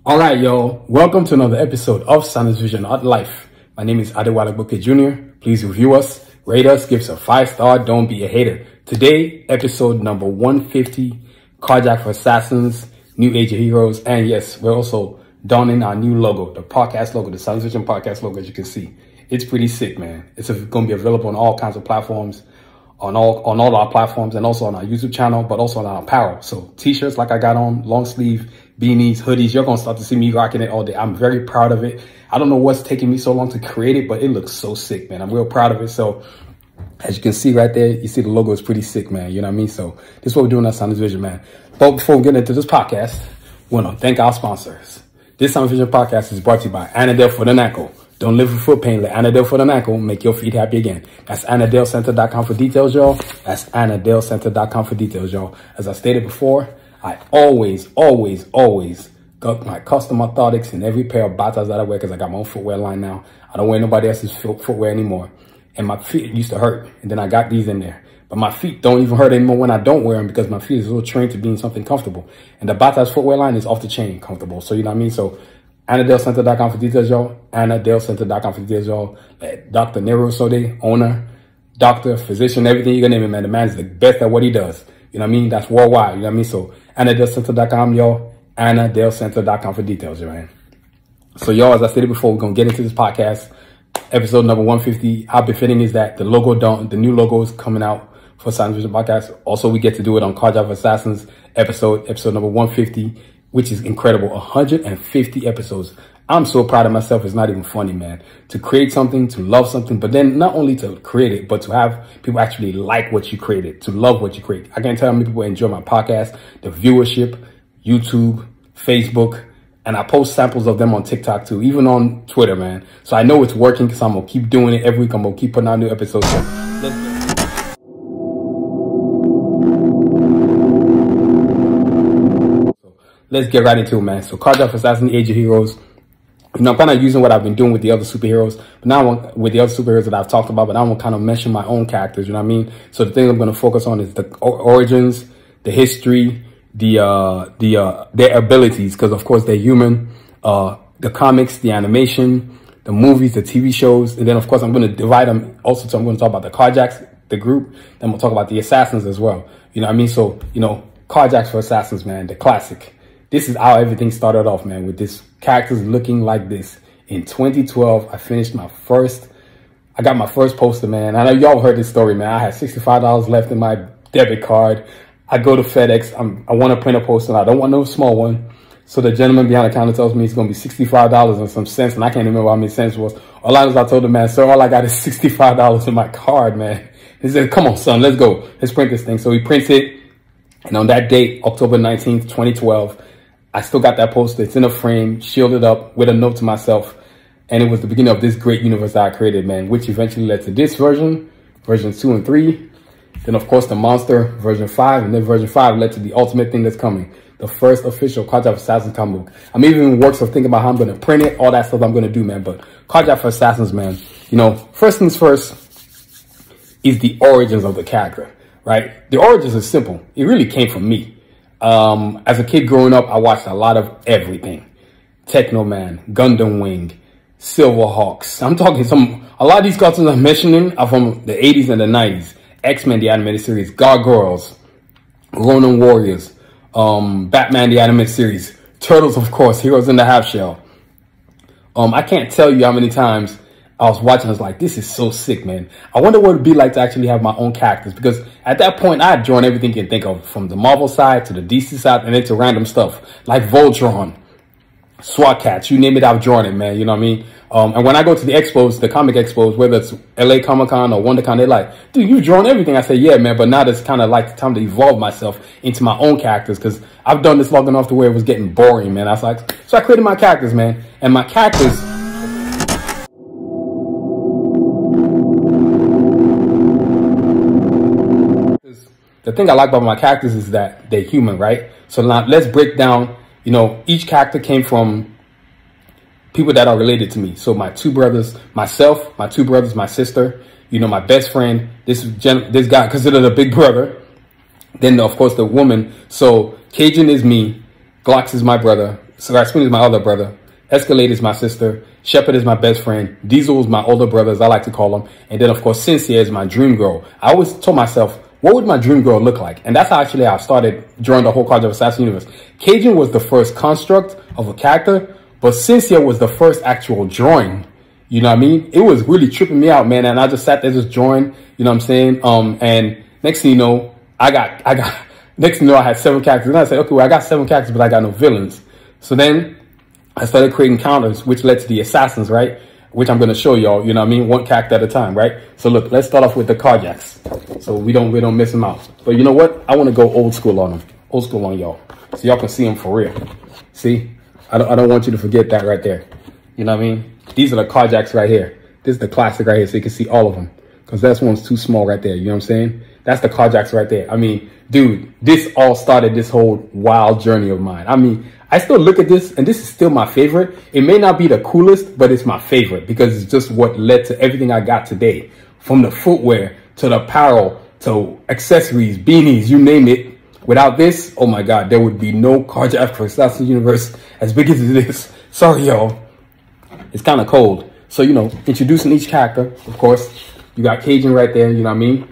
All right, y'all. Welcome to another episode of Sanusi's Vision Art Life. My name is Adewale Boke Jr. Please review us, rate us, give us a 5-star. Don't be a hater. Today, episode number 150, Karjakz Vs Assassins, New Age of Heroes. And yes, we're also donning our new logo, the podcast logo, the Sanusi's Vision podcast logo, as you can see. It's pretty sick, man. It's going to be available on all kinds of platforms, on all our platforms, and also on our YouTube channel, but also on our apparel. So t-shirts like I got on, long sleeve, beanies, hoodies, you're going to start to see me rocking it all day. I'm very proud of it. I don't know what's taking me so long to create it, but it looks so sick, man. I'm real proud of it. So as you can see right there, you see the logo is pretty sick, man. You know what I mean? So this is what we're doing at Sanusi's Vision, man. But before we get into this podcast, we want to thank our sponsors. This Sanusi's Vision podcast is brought to you by Anadel for the Ankle. Don't live with foot pain. Let Anadel for the Ankle make your feet happy again. That's AnadelCenter.com for details, y'all. That's AnadelCenter.com for details, y'all. As I stated before, I always got my custom orthotics in every pair of batas that I wear because I got my own footwear line now. I don't wear nobody else's footwear anymore. And my feet used to hurt. And then I got these in there. But my feet don't even hurt anymore when I don't wear them because my feet is so trained to being something comfortable. And the Bata's footwear line is off the chain comfortable. So you know what I mean? So AnadelCenter.com for details, y'all. AnadelCenter.com for details, y'all. Dr. Nero Sode, owner, doctor, physician, everything you can name it, man. The man's the best at what he does. You know what I mean? That's worldwide. You know what I mean? So AnadelCenter.com, y'all. AnadelCenter.com for details, man. So, y'all, as I stated before, we're going to get into this podcast. Episode number 150. How befitting is that the new logo is coming out for Sanusi's Vision podcast. Also, we get to do it on Karjakz Vs Assassins episode number 150. Which is incredible. 150 episodes. I'm so proud of myself. It's not even funny, man. To create something, to love something, but then not only to create it, but to have people actually like what you created, to love what you create. I can't tell how many people enjoy my podcast, the viewership, YouTube, Facebook, and I post samples of them on TikTok too, even on Twitter, man. So I know it's working because I'm going to keep doing it every week. I'm going to keep putting out new episodes. So let's go. Let's get right into it, man. So Karjakz Vs Assassins, Age of Heroes. You know, I'm kind of using what I've been doing with the other superheroes, but now with the other superheroes that I've talked about, but I want to kind of mention my own characters, you know what I mean? So the thing I'm going to focus on is the origins, the history, their abilities, because of course they're human, the comics, the animation, the movies, the TV shows, and then of course I'm going to divide them also. So I'm going to talk about the Karjakz, the group, then we'll talk about the assassins as well. You know what I mean? So, you know, Karjakz Vs Assassins, man, the classic. This is how everything started off, man, with this characters looking like this. In 2012, I got my first poster, man. I know y'all heard this story, man. I had $65 left in my debit card. I go to FedEx. I want to print a poster, and I don't want no small one. So the gentleman behind the counter tells me it's going to be $65 and some cents, and I can't remember how many cents it was. All I told the man, sir, all I got is $65 in my card, man. He said, come on, son, let's go. Let's print this thing. So he prints it, and on that date, October 19th, 2012, I still got that poster. It's in a frame, shielded up with a note to myself. And it was the beginning of this great universe that I created, man, which eventually led to this version 2 and 3. Then, of course, the monster, version 5. And then version 5 led to the ultimate thing that's coming. The first official Karjakz Vs Assassins comic book. I'm even in works of thinking about how I'm going to print it, all that stuff I'm going to do, man. But Karjakz Vs Assassins, man, you know, first things first is the origins of the character, right? The origins is simple. It really came from me. As a kid growing up, I watched a lot of everything. Techno Man, Gundam Wing, Silverhawks. I'm talking a lot of these cartoons I'm mentioning are from the 80s and the 90s. X-Men, the animated series, Gargoyles, Ronin Warriors, Batman, the animated series, Turtles, of course, Heroes in the Half Shell. I can't tell you how many times I was watching, I was like, this is so sick, man. I wonder what it'd be like to actually have my own characters, because at that point, I had drawn everything you can think of, from the Marvel side to the DC side, and then to random stuff, like Voltron, SWAT Cats, you name it, I've drawn it, man, you know what I mean? And when I go to the expos, the comic expos, whether it's LA Comic-Con or WonderCon, they're like, dude, you've drawn everything. I say, yeah, man, but now it's kind of like time to evolve myself into my own characters, because I've done this long enough to where it was getting boring, man. I was like, so I created my characters, man, and my characters... The thing I like about my characters is that they're human, right? So now let's break down, you know, each character came from people that are related to me. So my two brothers, myself, my two brothers, my sister, you know, my best friend, this guy considered a big brother. Then, of course, the woman. So Cajun is me. Glox is my brother. Rasputin is my other brother. Escalade is my sister. Shepard is my best friend. Diesel is my older brother, as I like to call him. And then, of course, Cynthia is my dream girl. I always told myself, what would my dream girl look like? And that's how actually I started drawing the whole Karjakz Vs Assassins universe. Cajun was the first construct of a character, but Cynthia was the first actual drawing. You know what I mean? It was really tripping me out, man. And I just sat there just drawing, you know what I'm saying? And next thing you know, next thing you know, I had 7 characters. And I said, okay, well, I got 7 characters, but I got no villains. So then I started creating counters, which led to the assassins, right? Which I'm going to show y'all, you know what I mean? One character at a time, right? So look, let's start off with the Karjakz, so we don't miss them out. But you know what? I want to go old school on them. Old school on y'all. So y'all can see them for real. See? I don't want you to forget that right there. You know what I mean? These are the Karjakz right here. This is the classic right here, so you can see all of them. Because that one's too small right there, you know what I'm saying? That's the Karjakz right there. I mean, dude, this all started this whole wild journey of mine. I mean, I still look at this, and this is still my favorite. It may not be the coolest, but it's my favorite because it's just what led to everything I got today. From the footwear, to the apparel, to accessories, beanies, you name it. Without this, oh my God, there would be no Karjakz Vs Assassins universe as big as it is. Sorry, y'all. It's kind of cold. So, you know, introducing each character, of course. You got Cajun right there, you know what I mean?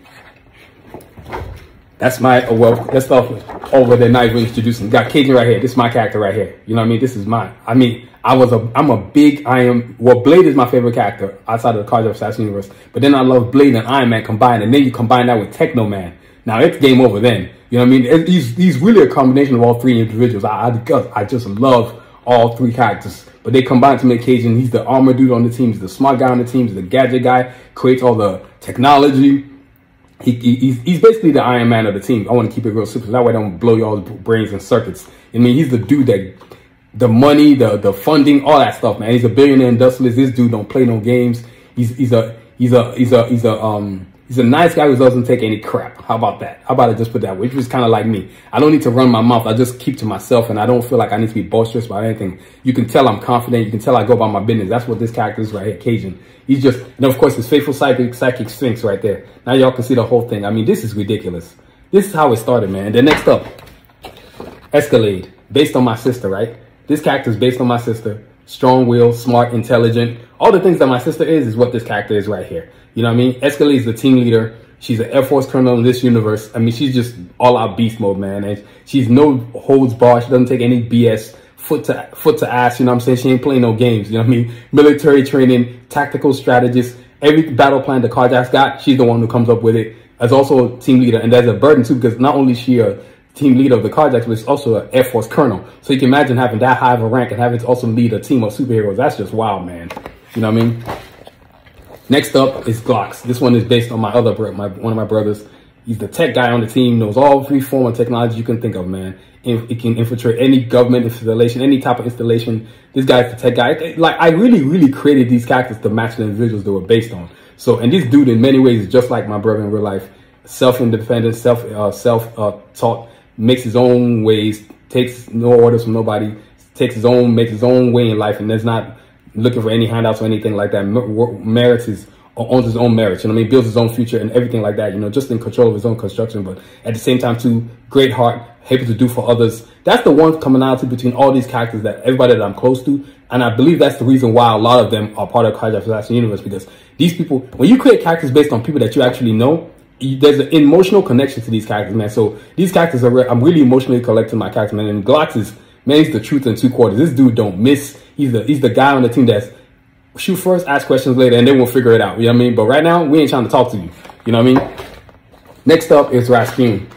That's my, well, let's start with over there, not even introducing. Got Cajun right here. This is my character right here. You know what I mean? This is mine. I mean, well, Blade is my favorite character outside of the Karjakz Vs Assassins universe. But then I love Blade and Iron Man combined. And then you combine that with Techno Man. Now, it's game over then. You know what I mean? He's really a combination of all 3 individuals. I just love all 3 characters. But they combine to make Cajun. He's the armor dude on the team. He's the smart guy on the team. He's the gadget guy. Creates all the technology. He's basically the Iron Man of the team. I want to keep it real simple. That way I don't blow y'all's brains and circuits. I mean, he's the dude that, the money, the funding, all that stuff, man. He's a billionaire industrialist. This dude don't play no games. He's a nice guy who doesn't take any crap. How about that? How about I just put that way? Which is kind of like me. I don't need to run my mouth. I just keep to myself, and I don't feel like I need to be boisterous about anything. You can tell I'm confident. You can tell I go about my business. That's what this character is right here, Cajun. He's just, and of course, his faithful psychic sphinx right there. Now y'all can see the whole thing. I mean, this is ridiculous. This is how it started, man. Then next up, Escalade, based on my sister, right? This character is based on my sister. Strong-willed, smart, intelligent. All the things that my sister is what this character is right here. You know what I mean? Escalade is the team leader. She's an Air Force colonel in this universe. I mean, she's just all-out beast mode, man. And she's no holds barred. She doesn't take any BS. Foot to ass, you know what I'm saying? She ain't playing no games, you know what I mean? Military training, tactical strategist, every battle plan the Karjakz got, she's the one who comes up with it. As also a team leader, and there's a burden too, because not only is she a team leader of the Karjakz, but she's also an Air Force colonel. So you can imagine having that high of a rank and having to also lead a team of superheroes. That's just wild, man. You know what I mean? Next up is Glox. This one is based on my other brother, one of my brothers. He's the tech guy on the team, knows all 3 forms of technology you can think of, man. It can infiltrate any government installation, any type of installation. This guy's the tech guy. Like, I really created these characters to match the individuals they were based on. So, and this dude in many ways is just like my brother in real life. Self-independent, self-taught, makes his own ways, takes no orders from nobody, makes his own way in life, and there's not looking for any handouts or anything like that. Owns his own merits, you know what I mean? Builds his own future and everything like that, you know, just in control of his own construction, but at the same time, too, great heart, able to do for others. That's the one commonality between all these characters that everybody that I'm close to, and I believe that's the reason why a lot of them are part of Karjakz Vs Assassins universe, because these people, when you create characters based on people that you actually know, there's an emotional connection to these characters, man. So these characters I'm really emotionally collecting my character, man. And Glox is, man, he's the truth in 2 quarters. This dude don't miss. He's the guy on the team that's shoot first, ask questions later, and then we'll figure it out. You know what I mean? But right now, we ain't trying to talk to you. You know what I mean? Next up is Rasputin.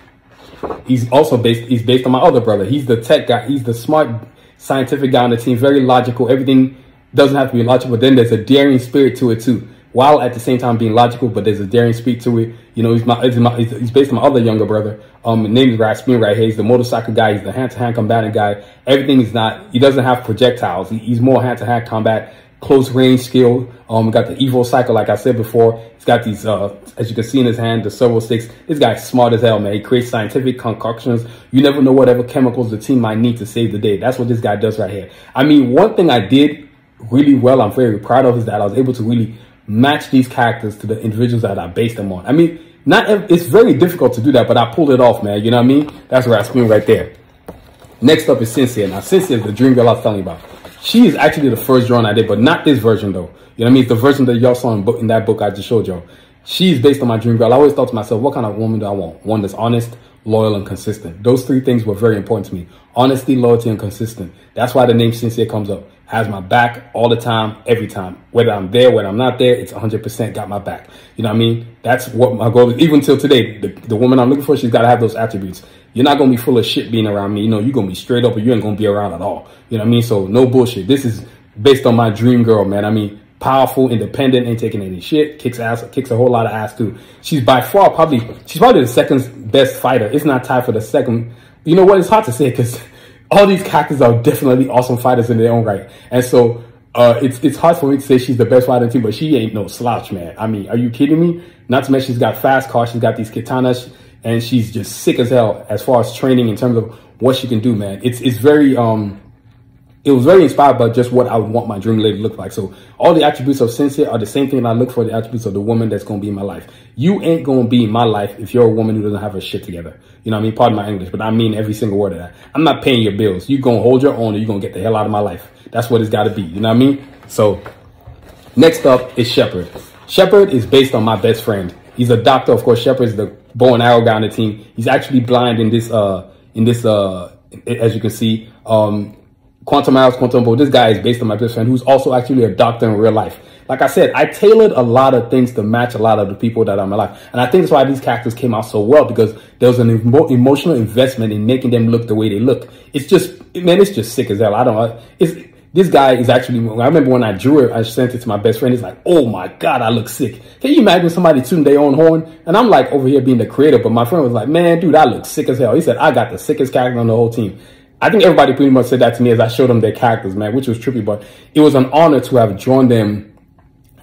He's based on my other brother. He's the tech guy. He's the smart scientific guy on the team. Very logical. Everything doesn't have to be logical, but then there's a daring spirit to it too. While at the same time being logical, but there's a daring spirit to it. You know, he's based on my other younger brother. His name is Rasputin right here. He's the motorcycle guy. He's the hand-to-hand combatant guy. Everything is not, he doesn't have projectiles. He's more hand-to-hand combat. Close range skill. Got the Evo cycle, like I said before. He's got these, as you can see in his hand, the servo sticks. This guy's smart as hell, man. He creates scientific concoctions. You never know whatever chemicals the team might need to save the day. That's what this guy does right here. I mean, one thing I did really well, I'm very proud of, is that I was able to really match these characters to the individuals that I based them on. I mean, it's very difficult to do that, but I pulled it off, man. You know what I mean? That's Rasputin right there. Next up is Sincere. Now, Sincere is the dream girl I was telling you about. She is actually the first drawing I did, but not this version though. You know what I mean? It's the version that y'all saw in that book I just showed y'all. She's based on my dream girl. I always thought to myself, what kind of woman do I want? One that's honest, loyal, and consistent. Those three things were very important to me. Honesty, loyalty, and consistent. That's why the name Sincere comes up. Has my back all the time, every time. Whether I'm there, whether I'm not there, it's 100% got my back. You know what I mean? That's what my goal is. Even till today, the woman I'm looking for, she's got to have those attributes. You're not going to be full of shit being around me. You know, you're going to be straight up or you ain't going to be around at all. You know what I mean? So no bullshit. This is based on my dream girl, man. I mean, powerful, independent, ain't taking any shit, kicks ass, kicks a whole lot of ass too. She's by far she's probably the second best fighter. It's not tied for the second. You know what? It's hard to say because all these characters are definitely awesome fighters in their own right. And so it's hard for me to say she's the best fighter in the team, but she ain't no slouch, man. I mean, are you kidding me? Not to mention she's got fast cars, she's got these katanas, and she's just sick as hell as far as training in terms of what she can do, man. It's very it was very inspired by just what I would want my dream lady to look like. So all the attributes of Sincere are the same thing I look for the attributes of the woman that's going to be in my life. You ain't going to be in my life if you're a woman who doesn't have her shit together. You know what I mean? Pardon my English, but I mean every single word of that. I'm not paying your bills. You're going to hold your own or you're going to get the hell out of my life. That's what it's got to be. You know what I mean? So next up is Shepard. Shepard is based on my best friend. He's a doctor. Of course, Shepard is the bow and arrow guy on the team. He's actually blind in this, as you can see, Quantum Arrows, Quantum Bow. This guy is based on my best friend, who's also actually a doctor in real life. Like I said, I tailored a lot of things to match a lot of the people that are in my life. And I think that's why these characters came out so well, because there was an emotional investment in making them look the way they look. It's just, man, it's just sick as hell. This guy is actually, I remember when I drew it, I sent it to my best friend. He's like, oh my God, I look sick. Can you imagine somebody tooting their own horn? And I'm like over here being the creator, but my friend was like, man, dude, I look sick as hell. He said, I got the sickest character on the whole team. I think everybody pretty much said that to me as I showed them their characters, man, which was trippy, but it was an honor to have drawn them.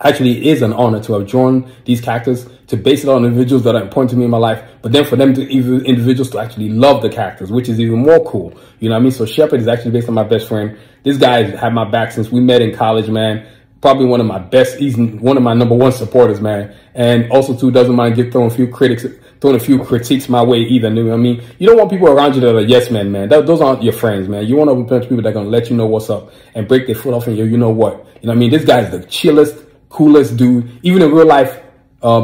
Actually, it is an honor to have drawn these characters, to base it on individuals that are important to me in my life, but then for them to individuals to actually love the characters, which is even more cool. You know what I mean? So Shepard is actually based on my best friend. This guy has had my back since we met in college, man. Probably one of my best, he's one of my #1 supporters, man. And also too, doesn't mind throwing a few critiques my way either. You know what I mean? You don't want people around you that are yes men, man. Those aren't your friends, man. You want a bunch of people that are gonna let you know what's up and break their foot off in you know what. You know what I mean? This guy's the chillest, coolest dude. Even in real life,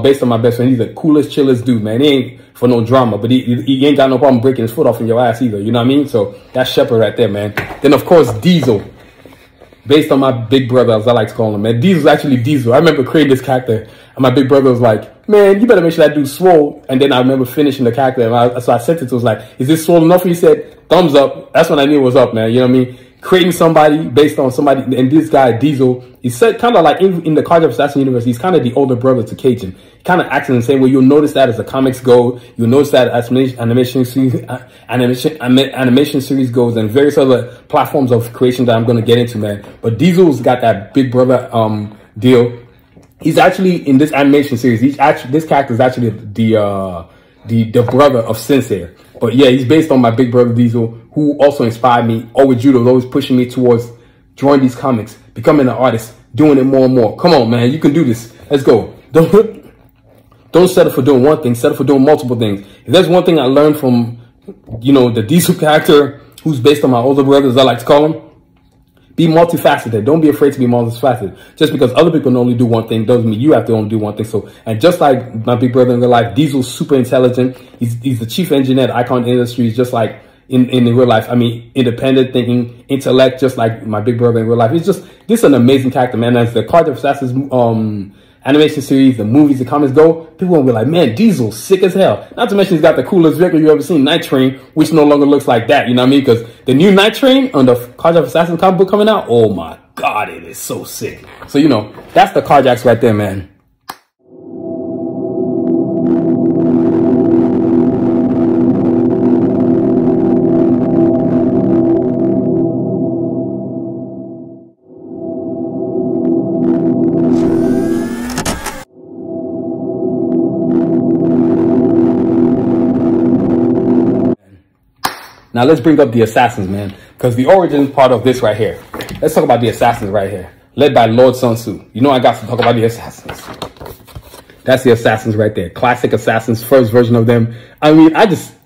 based on my best friend, he's the coolest, chillest dude, man. He ain't for no drama, but he ain't got no problem breaking his foot off in your ass either. You know what I mean? So that's Shepard right there, man. Then of course, Diesel. Based on my big brother, as I like to call him, man. Diesel's actually Diesel. I remember creating this character, and my big brother was like, man, you better make sure that dude's swole. And then I remember finishing the character, and so I sent it to him, was like, is this swole enough? He said, thumbs up. That's when I knew it was up, man. You know what I mean? Creating somebody based on somebody, and this guy, Diesel, he's kind of like in the Karjakz Vs Assassins universe, he's kind of the older brother to Cajun. He kind of acts in the same way. You'll notice that as the comics go. You'll notice that as animation series goes, and various other platforms of creation that I'm going to get into, man. But Diesel's got that big brother deal. He's actually in this animation series. This character is actually the brother of Sincere. But yeah, he's based on my big brother Diesel, who also inspired me. Always judo, was always pushing me towards drawing these comics, becoming an artist, doing it more and more. Come on, man, you can do this. Let's go. Don't settle for doing one thing, settle for doing multiple things. If there's one thing I learned from, you know, the Diesel character, who's based on my older brother, as I like to call him, be multifaceted. Don't be afraid to be multifaceted. Just because other people only do one thing doesn't mean you have to only do one thing. So, and just like my big brother in real life, Diesel's super intelligent. He's the chief engineer at Icon Industries, just like in real life. I mean, independent thinking, intellect, just like my big brother in real life. It's just, this is an amazing character, man. As the Karjakz Vs Assassins animation series, the movies, the comics go, people will be like, man, Diesel's sick as hell. Not to mention he's got the coolest vehicle you ever seen, Night Train, which no longer looks like that, you know what I mean? Because the new Night Train on the Karjakz Vs Assassins comic book coming out, oh my God, it is so sick. So, you know, that's the Karjakz right there, man. Now let's bring up the Assassins, man, because the origin part of this right here. Let's talk about the Assassins right here, led by Lord Sun Tzu. You know I got to talk about the Assassins. That's the Assassins right there. Classic Assassins, first version of them. I mean,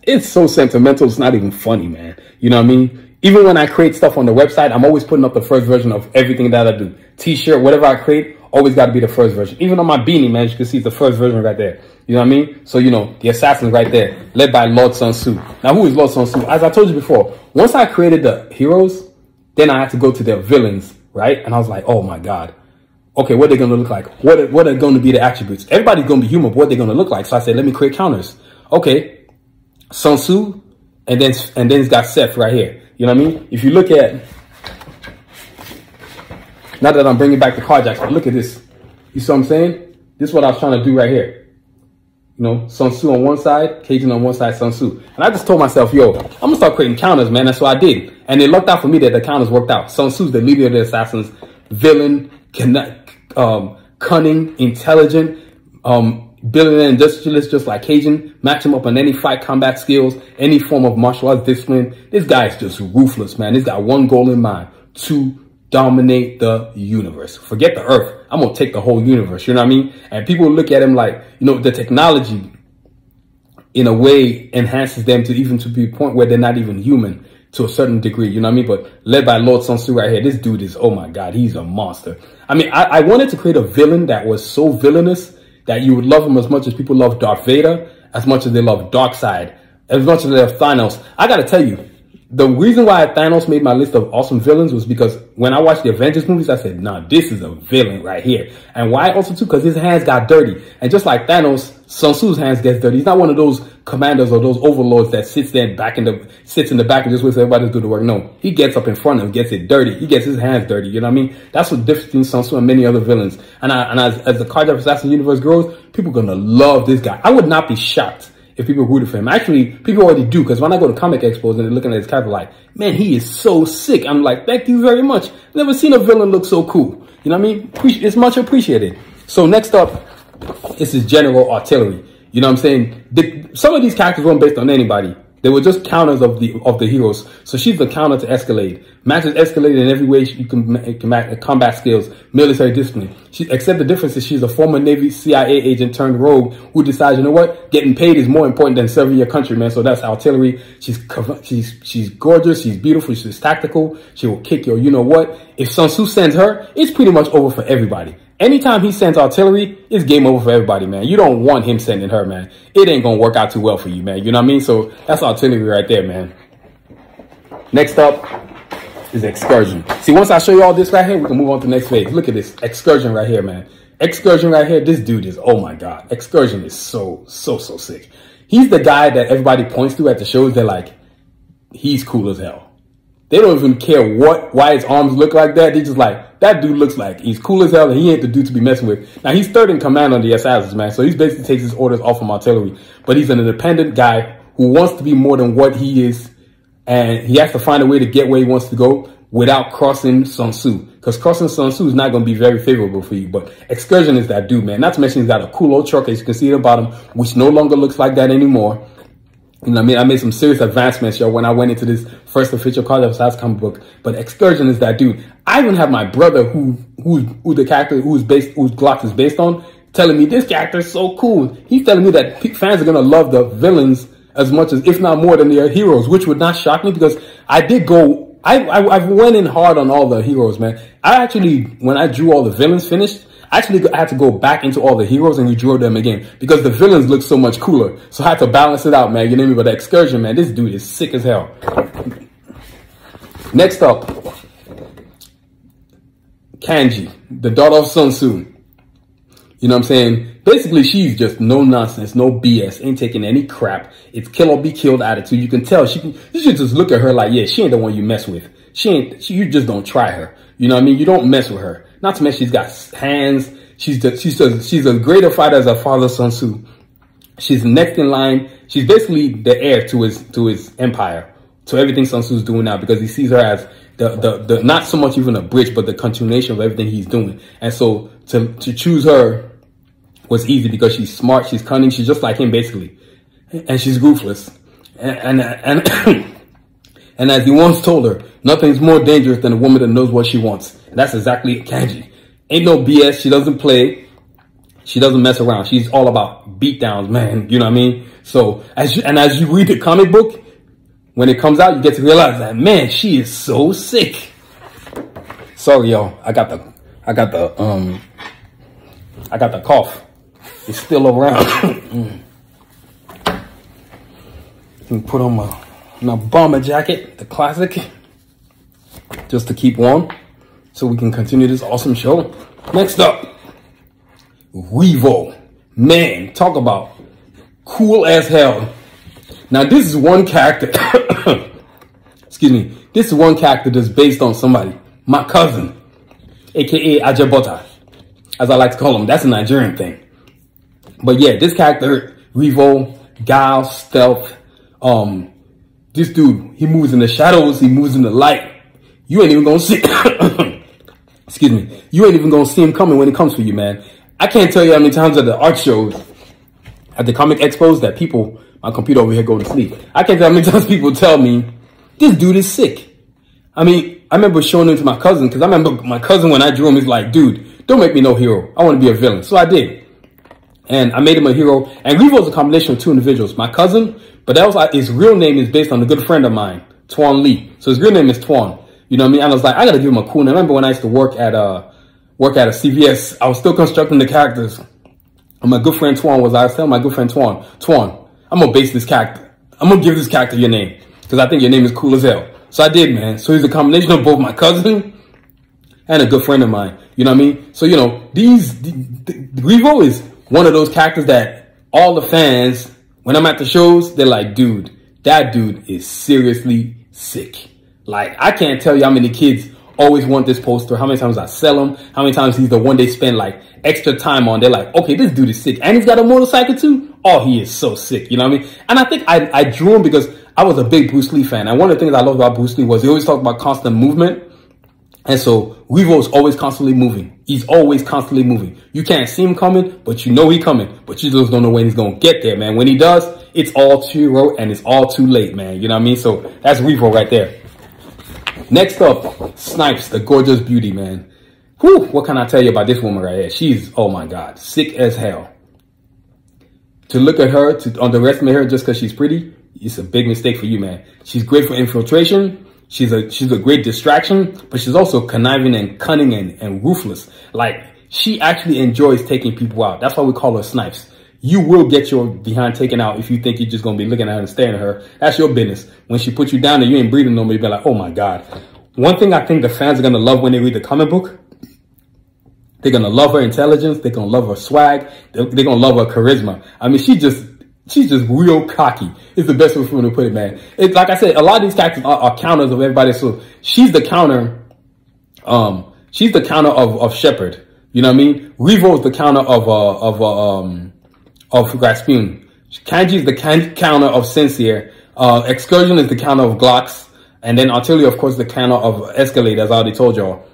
it's so sentimental. It's not even funny, man. You know what I mean? Even when I create stuff on the website, I'm always putting up the first version of everything that I do. T-shirt, whatever I create, always got to be the first version. Even on my beanie, man, as you can see, it's the first version right there. You know what I mean? So, you know, the assassins right there, led by Lord Sun Tzu. Now, who is Lord Sun Tzu? As I told you before, once I created the heroes, then I had to go to their villains, right? And I was like, oh my God. Okay, what are they going to look like? What are going to be the attributes? Everybody's going to be human, but what are they going to look like? So I said, let me create counters. Okay, Sun Tzu, and then it's got Seth right here. You know what I mean? If you look at, not that I'm bringing back the Karjakz, but look at this. You see what I'm saying? This is what I was trying to do right here. You know, Sun Tzu on one side, Cajun on one side, Sun Tzu. And I just told myself, yo, I'm going to start creating counters, man. That's what I did. And it lucked out for me that the counters worked out. Sun Tzu's the leader of the assassins, villain, cunning, intelligent, billionaire industrialist, just like Cajun. Match him up on any fight, combat skills, any form of martial arts discipline. This guy is just ruthless, man. He's got one goal in mind: to dominate the universe. Forget the earth. I'm going to take the whole universe. You know what I mean? And people look at him like, you know, the technology in a way enhances them to be a point where they're not even human to a certain degree. You know what I mean? But led by Lord Sun Tzu right here, this dude is, oh my God, he's a monster. I mean, I wanted to create a villain that was so villainous that you would love him as much as people love Darth Vader, as much as they love Darkseid, as much as they love Thanos. I got to tell you, the reason why Thanos made my list of awesome villains was because when I watched the Avengers movies, I said, nah, this is a villain right here. And why also too? Because his hands got dirty. And just like Thanos, Sun Tzu's hands gets dirty. He's not one of those commanders or those overlords that sits in the back and just waits for everybody to do the work. No, he gets up in front and gets it dirty. He gets his hands dirty. You know what I mean? That's what difference between Sun Tzu and many other villains. And as the Karjakz Vs Assassins universe grows, people are gonna love this guy. I would not be shocked if people rooted for him. Actually, people already do, because when I go to comic expos and they're looking at his character like, man, he is so sick. I'm like, thank you very much. Never seen a villain look so cool. You know what I mean? It's much appreciated. So next up is his general artillery. You know what I'm saying? Some of these characters weren't based on anybody. They were just counters of the heroes. So she's the counter to Escalade. Matches Escalade in every way you can combat skills, military discipline. Except the difference is she's a former Navy CIA agent turned rogue who decides, you know what, getting paid is more important than serving your country, man. So that's artillery. She's gorgeous. She's beautiful. She's tactical. She will kick your, you know what. If Sun Tzu sends her, it's pretty much over for everybody. Anytime he sends artillery, it's game over for everybody, man. You don't want him sending her, man. It ain't gonna work out too well for you, man. You know what I mean? So that's artillery right there, man. Next up is Excursion. See, once I show you all this right here, we can move on to the next phase. Look at this. Excursion right here, man. Excursion right here. This dude is, oh my God. Excursion is so sick. He's the guy that everybody points to at the shows. They're like, he's cool as hell. They don't even care why his arms look like that. They just like, that dude looks like he's cool as hell and he ain't the dude to be messing with. Now, he's third in command on the Assassins, man. So he basically takes his orders off from artillery. But he's an independent guy who wants to be more than what he is. And he has to find a way to get where he wants to go without crossing Sun Tzu. Because crossing Sun Tzu is not going to be very favorable for you. But Excursion is that dude, man. Not to mention he's got a cool old truck, as you can see at the bottom, which no longer looks like that anymore. You know what I mean? I made some serious advancements, yo, when I went into this first official Karjakz Vs Assassins comic book. But Excursion is that dude. I even have my brother who the character whose Glock is based on, telling me this character is so cool. He's telling me that fans are gonna love the villains as much as, if not more than their heroes, which would not shock me because I went in hard on all the heroes, man. I actually, when I drew all the villains finished, I actually had to go back into all the heroes and redraw them again because the villains look so much cooler. So I had to balance it out, man. You know what I mean? But the Excursion, man, this dude is sick as hell. Next up, Kanji, the daughter of Sun Tzu. You know what I'm saying? Basically, she's just no nonsense, no BS, ain't taking any crap. It's kill or be killed attitude. You can tell you should just look at her like, yeah, she ain't the one you mess with. You just don't try her. You know what I mean? You don't mess with her. Not to mention she's got hands. She's a greater fighter as her father, Sun Tzu. She's next in line. She's basically the heir to his empire, to everything Sun Tzu's doing now, because he sees her as the not so much even a bridge, but the continuation of everything he's doing. And so to choose her was easy because she's smart, she's cunning, she's just like him basically, and she's ruthless. And as he once told her, nothing's more dangerous than a woman that knows what she wants. And that's exactly Kanji. Ain't no BS. She doesn't play. She doesn't mess around. She's all about beatdowns, man. You know what I mean? So as you read the comic book, when it comes out, you get to realize that, man, she is so sick. Sorry, y'all. I got the cough. It's still around. Put on my bomber jacket, the classic, just to keep warm, so we can continue this awesome show. Next up, Revo. Man, talk about cool as hell. Now, this is one character. Excuse me. This is one character that's based on somebody. My cousin, aka Ajabota, as I like to call him. That's a Nigerian thing. But yeah, this character, Revo, guile, stealth. This dude, he moves in the shadows. He moves in the light. You ain't even gonna see. Excuse me. You ain't even gonna see him coming when it comes for you, man. I can't tell you how many times at the art shows, at the comic expos, that people, my computer over here go to sleep. I can't tell how many times people tell me, this dude is sick. I mean, I remember showing him to my cousin, because I remember my cousin, when I drew him, he's like, dude, don't make me no hero. I want to be a villain. So I did. And I made him a hero. And Revo's a combination of two individuals. My cousin, but that was his real name is based on a good friend of mine, Twan Lee. So his real name is Twan. You know what I mean? And I was like, I got to give him a cool name. I remember when I used to work at a CVS, I was still constructing the characters. And my good friend Twan I was telling my good friend Twan, I'm going to base this character. I'm going to give this character your name, because I think your name is cool as hell. So I did, man. So he's a combination of both my cousin and a good friend of mine. You know what I mean? So, you know, Revo is one of those characters that all the fans, when I'm at the shows, they're like, dude, that dude is seriously sick. Like, I can't tell you how many kids always want this poster, how many times I sell him, how many times he's the one they spend like extra time on. They're like, okay, this dude is sick. And he's got a motorcycle too? Oh, he is so sick. You know what I mean? And I think I drew him because I was a big Bruce Lee fan. And one of the things I loved about Bruce Lee was he always talked about constant movement. And so Revo is always constantly moving. He's always constantly moving. You can't see him coming, but you know he's coming. But you just don't know when he's going to get there, man. When he does, it's all too late and it's all too late, man. You know what I mean? So that's Revo right there. Next up, Snipes, the gorgeous beauty, man. Whew, what can I tell you about this woman right here? She's, oh my God, sick as hell. To look at her, to underestimate her just because she's pretty, it's a big mistake for you, man. She's great for infiltration. She's a great distraction, but she's also conniving and cunning and ruthless. Like, she actually enjoys taking people out. That's why we call her Snipes. You will get your behind taken out if you think you're just going to be looking at her and staring at her. That's your business. When she puts you down and you ain't breathing no more, you'll be like, oh my God. One thing I think the fans are going to love when they read the comic book, they're going to love her intelligence. They're going to love her swag. They're going to love her charisma. I mean, she's just real cocky. It's the best way for me to put it, man. It's like I said, a lot of these characters are counters of everybody. So she's the counter. She's the counter of Shepard. You know what I mean? Revo is the counter of Rasputin. Kanji is the counter of Sincere. Excursion is the counter of Glocks. And then Artillery, of course, the counter of Escalade, as I already told y'all.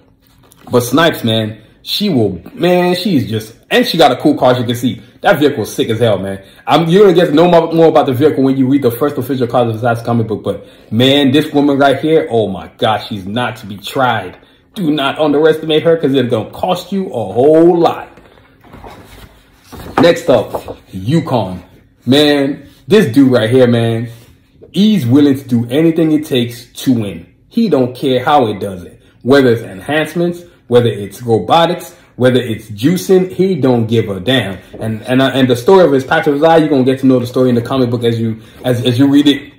But Snipes, man, she's just, and she got a cool car, as you can see. That vehicle is sick as hell, man. You're going to get to know more about the vehicle when you read the first official Karjakz Vs Assassins comic book. But, man, this woman right here, oh my gosh, she's not to be tried. Do not underestimate her, because it's going to cost you a whole lot. Next up, Yukon. Man, this dude right here, man, he's willing to do anything it takes to win. He don't care how it does it. Whether it's enhancements, whether it's robotics, whether it's juicing, he don't give a damn. And the story of his passive eye, you're gonna get to know the story in the comic book as you read it.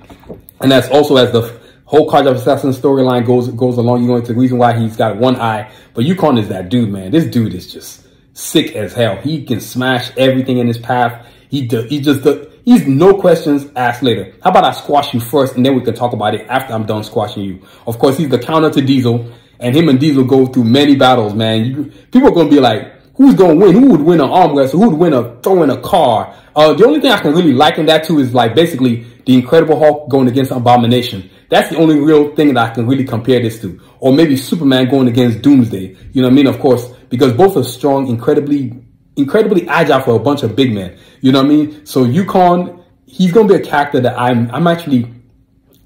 And that's also as the whole Karjakz Vs Assassins storyline goes along. You're going to the reason why he's got one eye. But Yukon is that dude, man. This dude is just sick as hell. He can smash everything in his path. He's no questions asked later. How about I squash you first and then we can talk about it after I'm done squashing you. Of course, he's the counter to Diesel, and him and Diesel go through many battles, man. People are going to be like, who's going to win? Who would win an arm wrestle? Who would win a throwing a car? The only thing I can really liken that to is like basically the Incredible Hulk going against Abomination. That's the only real thing that I can really compare this to. Or maybe Superman going against Doomsday. You know what I mean? Of course, because both are strong, incredibly agile for a bunch of big men. You know what I mean? So Yukon, he's going to be a character that I'm actually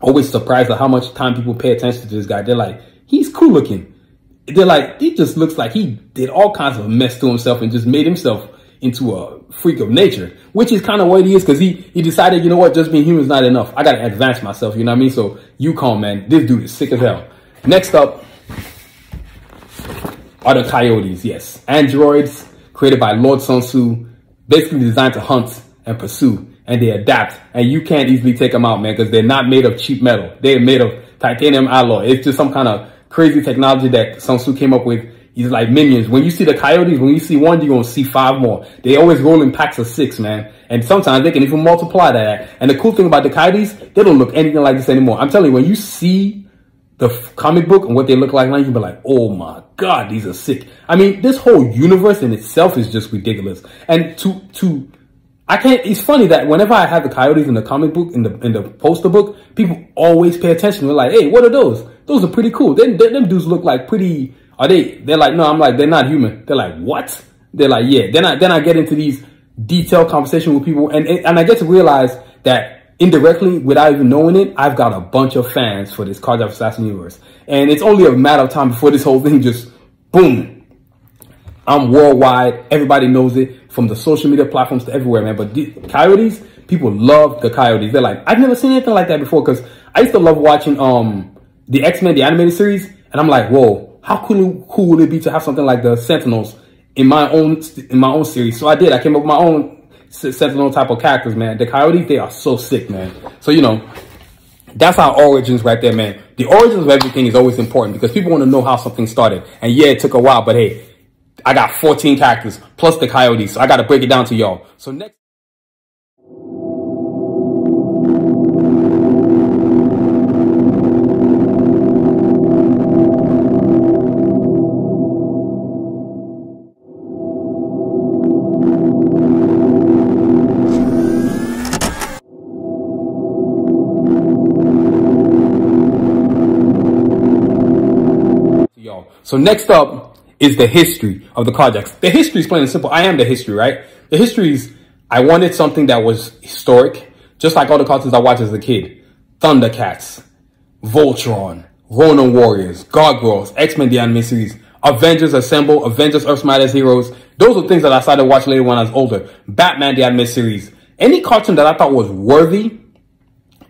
always surprised at how much time people pay attention to this guy. They're like, he's cool looking. They're like, he just looks like he did all kinds of mess to himself and just made himself into a freak of nature, which is kind of what he is, because he decided, you know what, just being human is not enough. I got to advance myself, you know what I mean? So Yukon, man, this dude is sick as hell. Next up are the Coyotes, yes. Androids created by Lord Sanusi, basically designed to hunt and pursue, and they adapt. And you can't easily take them out, man, because they're not made of cheap metal. They're made of titanium alloy. It's just some kind of crazy technology that Sanusi came up with. He's like minions. When you see the Coyotes, when you see one, you're going to see 5 more. They always roll in packs of 6, man. And sometimes they can even multiply that. And the cool thing about the Coyotes, they don't look anything like this anymore. I'm telling you, when you see the comic book and what they look like now, you can be like, oh my God, these are sick. I mean, this whole universe in itself is just ridiculous. And it's funny that whenever I have the Coyotes in the comic book, in the poster book, people always pay attention. They're like, hey, what are those? Those are pretty cool. Them dudes look like pretty, they're like, no, I'm like, they're not human. They're like, what? They're like, yeah. Then I get into these detailed conversations with people, and I get to realize that indirectly, without even knowing it, I've got a bunch of fans for this Karjakz Vs Assassins universe. And it's only a matter of time before this whole thing just, boom. I'm worldwide. Everybody knows it, from the social media platforms to everywhere, man. But the Coyotes, people love the Coyotes. They're like, I've never seen anything like that before, because I used to love watching the X-Men, the animated series, and I'm like, whoa, how cool would it be to have something like the Sentinels in my own series? So I did. I came up with my own Sentinel type of characters, man. The Coyotes, they are so sick, man. So, you know, that's our origins right there, man. The origins of everything is always important, because people want to know how something started. And yeah, it took a while, but hey, I got 14 characters plus the Coyotes, so I got to break it down to y'all. So next. So next up is the history of the Karjakz. The history is plain and simple. I am the history, right? The history is, I wanted something that was historic, just like all the cartoons I watched as a kid. Thundercats, Voltron, Ronin Warriors, Gargoyles, X-Men the Anime Series, Avengers Assemble, Avengers Earth's Mightiest Heroes. Those are things that I started watching later when I was older. Batman the Anime Series. Any cartoon that I thought was worthy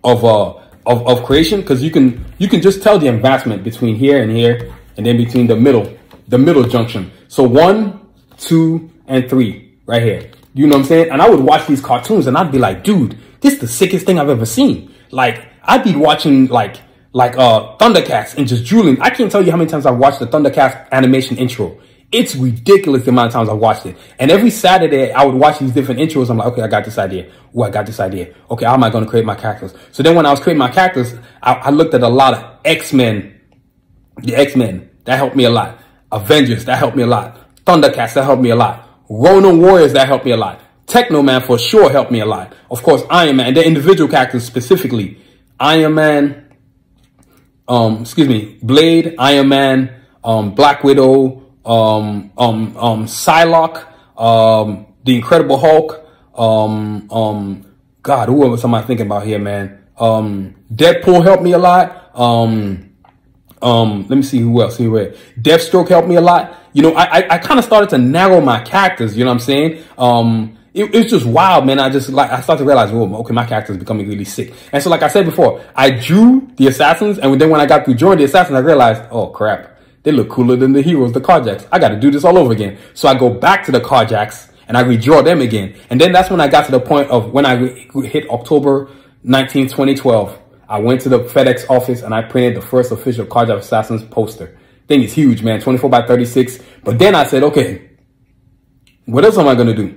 of creation, because you can just tell the advancement between here and here, and then between the middle junction. So 1, 2, and 3 right here. You know what I'm saying? And I would watch these cartoons and I'd be like, dude, this is the sickest thing I've ever seen. Like, I'd be watching like Thundercats and just drooling. I can't tell you how many times I've watched the Thundercats animation intro. It's ridiculous the amount of times I've watched it. And every Saturday I would watch these different intros. I'm like, okay, I got this idea. Oh, I got this idea. Okay, how am I going to create my characters? So then when I was creating my characters, I looked at a lot of X-Men. The X-Men, that helped me a lot. Avengers, that helped me a lot. Thundercats, that helped me a lot. Ronin Warriors, that helped me a lot. Techno Man for sure helped me a lot. Of course, Iron Man, the individual characters specifically. Iron Man, Blade, Iron Man, Black Widow, Psylocke, the Incredible Hulk, God, who else am I thinking about here, man? Deadpool helped me a lot. Let me see who else here. Deathstroke helped me a lot. You know, I kind of started to narrow my characters, you know what I'm saying? It's just wild, man. I started to realize, oh, okay, my character is becoming really sick. And so, like I said before, I drew the Assassins, and then when I got to join the Assassins, I realized, oh crap, they look cooler than the heroes, the Karjakz. I got to do this all over again. So I go back to the Karjakz and I redraw them again. And then that's when I got to the point of when I hit October 19, 2012. I went to the FedEx office and I printed the first official Karjakz Vs Assassins poster. Thing is huge, man, 24 by 36. But then I said, okay, what else am I going to do?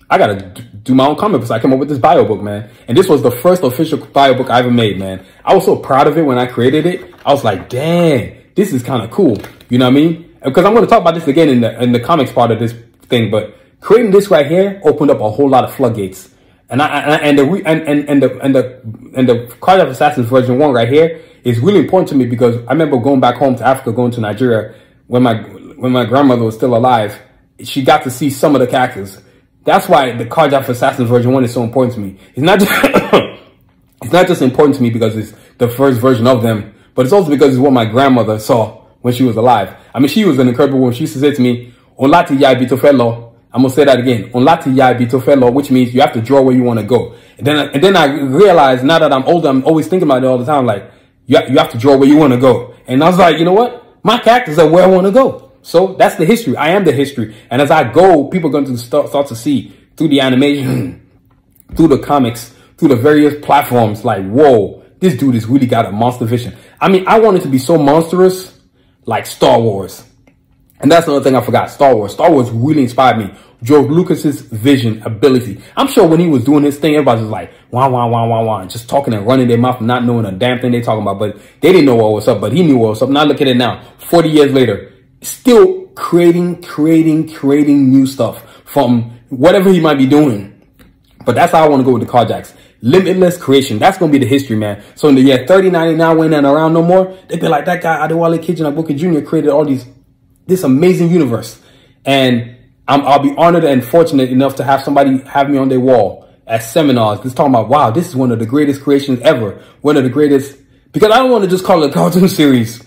I got to do my own comic books. I came up with this bio book, man. And this was the first official bio book I ever made, man. I was so proud of it when I created it. I was like, dang, this is kind of cool. You know what I mean? Because I'm going to talk about this again in the comics part of this thing. But creating this right here opened up a whole lot of floodgates. And the Karjakz Vs Assassins version 1 right here is really important to me, because I remember going back home to Africa, going to Nigeria when my grandmother was still alive. She got to see some of the characters. That's why the Karjakz Vs Assassins version 1 is so important to me. It's not just it's not just important to me because it's the first version of them, but it's also because it's what my grandmother saw when she was alive. I mean, she was an incredible woman. She used to say to me, "Olati ya bito fellow." I'm gonna say that again. Onlati ya bitofelo, which means you have to draw where you want to go. And then I realized, now that I'm older, I'm always thinking about it all the time. Like, you have to draw where you want to go. And I was like, you know what? My characters are where I want to go. So that's the history. I am the history. And as I go, people are going to start to see through the animation, through the comics, through the various platforms, like, whoa, this dude has really got a monster vision. I mean, I want it to be so monstrous, like Star Wars. And that's another thing I forgot, Star Wars. Star Wars really inspired me. George Lucas's vision, ability. I'm sure when he was doing his thing, everybody was like, wah, wah, wah, wah, wah, just talking and running their mouth, not knowing a damn thing they're talking about. But they didn't know what was up, but he knew what was up. Now look at it now, 40 years later, still creating new stuff from whatever he might be doing. But that's how I want to go with the Karjakz. Limitless creation. That's going to be the history, man. So in the year 3099, when they're around no more, they'd be like, that guy, Adewale Kijanabuka Jr. created all this amazing universe. And I'll be honored and fortunate enough to have somebody have me on their wall at seminars. Just talking about, wow, this is one of the greatest creations ever. One of the greatest, because I don't want to just call it a cartoon series,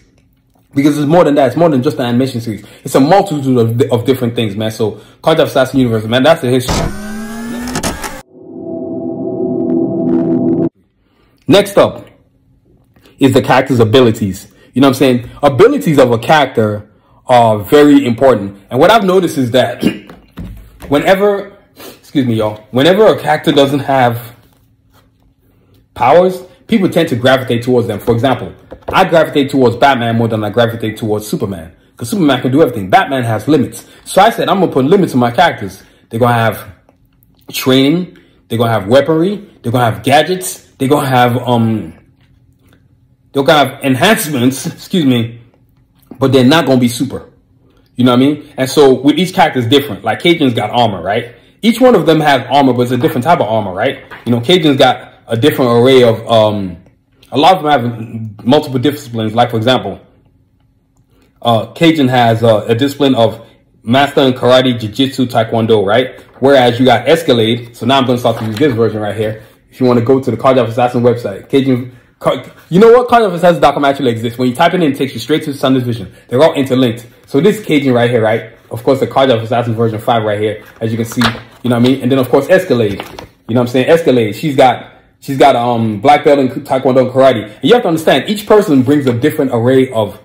because it's more than that. It's more than just an animation series. It's a multitude of different things, man. So Karjakz Vs Assassins universe, man, that's the history. Next up is the character's abilities. You know what I'm saying? Abilities of a character are very important. And what I've noticed is that whenever, excuse me, y'all, whenever a character doesn't have powers, people tend to gravitate towards them. For example, I gravitate towards Batman more than I gravitate towards Superman, because Superman can do everything. Batman has limits. So I said, I'm going to put limits on my characters. They're going to have training. They're going to have weaponry. They're going to have gadgets. They're going to have, enhancements, excuse me, but they're not going to be super. You know what I mean? And so with each character is different. Like Cajun's got armor, right? Each one of them has armor, but it's a different type of armor, right? You know, Cajun's got a different array of, a lot of them have multiple disciplines. Like, for example, Cajun has a discipline of master in karate, jiu-jitsu, taekwondo, right? Whereas you got Escalade. So now I'm going to start to use this version right here. If you want to go to the Karjakz Vs Assassins website, you know what? Karjakz Vs Assassins.com actually exists. When you type it in, it takes you straight to Sanusi vision. They're all interlinked. So this is Cajun right here, right? Of course, the Karjakz Vs Assassins version 5 right here, as you can see. You know what I mean? And then, of course, Escalade. You know what I'm saying? Escalade. She's got black belt in taekwondo and karate. And you have to understand, each person brings a different array of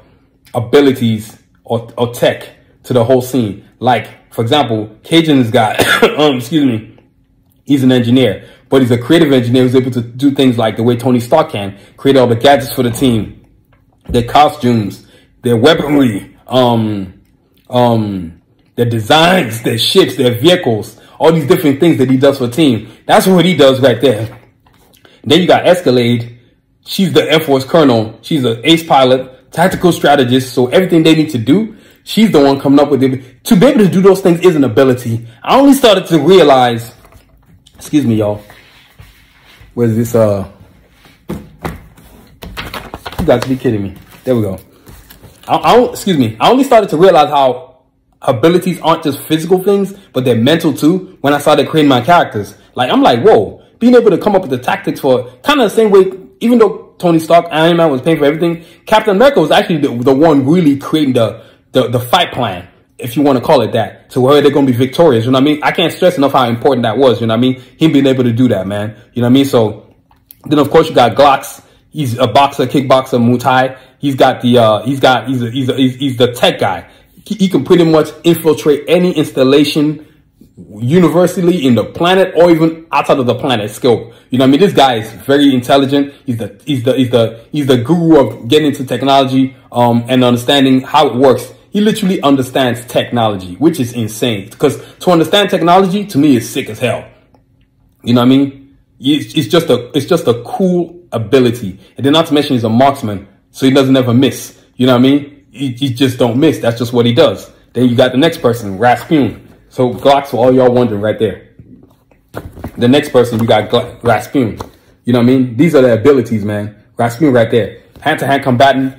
abilities or tech to the whole scene. Like, for example, Cajun's got, excuse me, he's an engineer, but he's a creative engineer who's able to do things like the way Tony Stark can, create all the gadgets for the team, their costumes, their weaponry, their designs, their ships, their vehicles, all these different things that he does for the team. That's what he does right there. Then you got Escalade. She's the Air Force colonel. She's an ace pilot, tactical strategist. So everything they need to do, she's the one coming up with it. To be able to do those things is an ability. I only started to realize, excuse me, y'all. Where's this, you got to be kidding me. There we go. Excuse me. I only started to realize how abilities aren't just physical things, but they're mental too, when I started creating my characters. Like, I'm like, whoa, being able to come up with the tactics for kind of the same way, even though Tony Stark, Iron Man was paying for everything, Captain America was actually the one really creating the fight plan, if you want to call it that, to where they're going to be victorious. You know what I mean? I can't stress enough how important that was. You know what I mean? Him being able to do that, man. You know what I mean? So then, of course, you got Glocks. He's a boxer, kickboxer, Muay Thai. He's the tech guy. He can pretty much infiltrate any installation universally in the planet or even outside of the planet scope. You know what I mean? This guy is very intelligent. He's the guru of getting into technology, and understanding how it works. He literally understands technology, which is insane, because to understand technology to me is sick as hell. You know what I mean? It's just a cool ability. And then not to mention he's a marksman, so he doesn't ever miss. You know what I mean? He just don't miss. That's just what he does. Then you got the next person, Rasputin. So Glocks for all y'all wondering right there. The next person, you got Rasputin. You know what I mean? These are the abilities, man. Rasputin right there. Hand-to-hand combatant.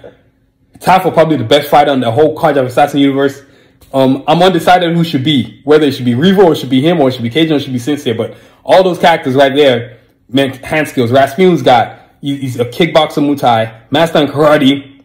Tied for probably the best fighter in the whole Karjakz Vs Assassins universe. I'm undecided who should be. Whether it should be Revo, or it should be him, or it should be Cajun, or it should be Sincere. But all those characters right there, man, hand skills. Rasputin's he's a kickboxer, Muay Thai, master in karate.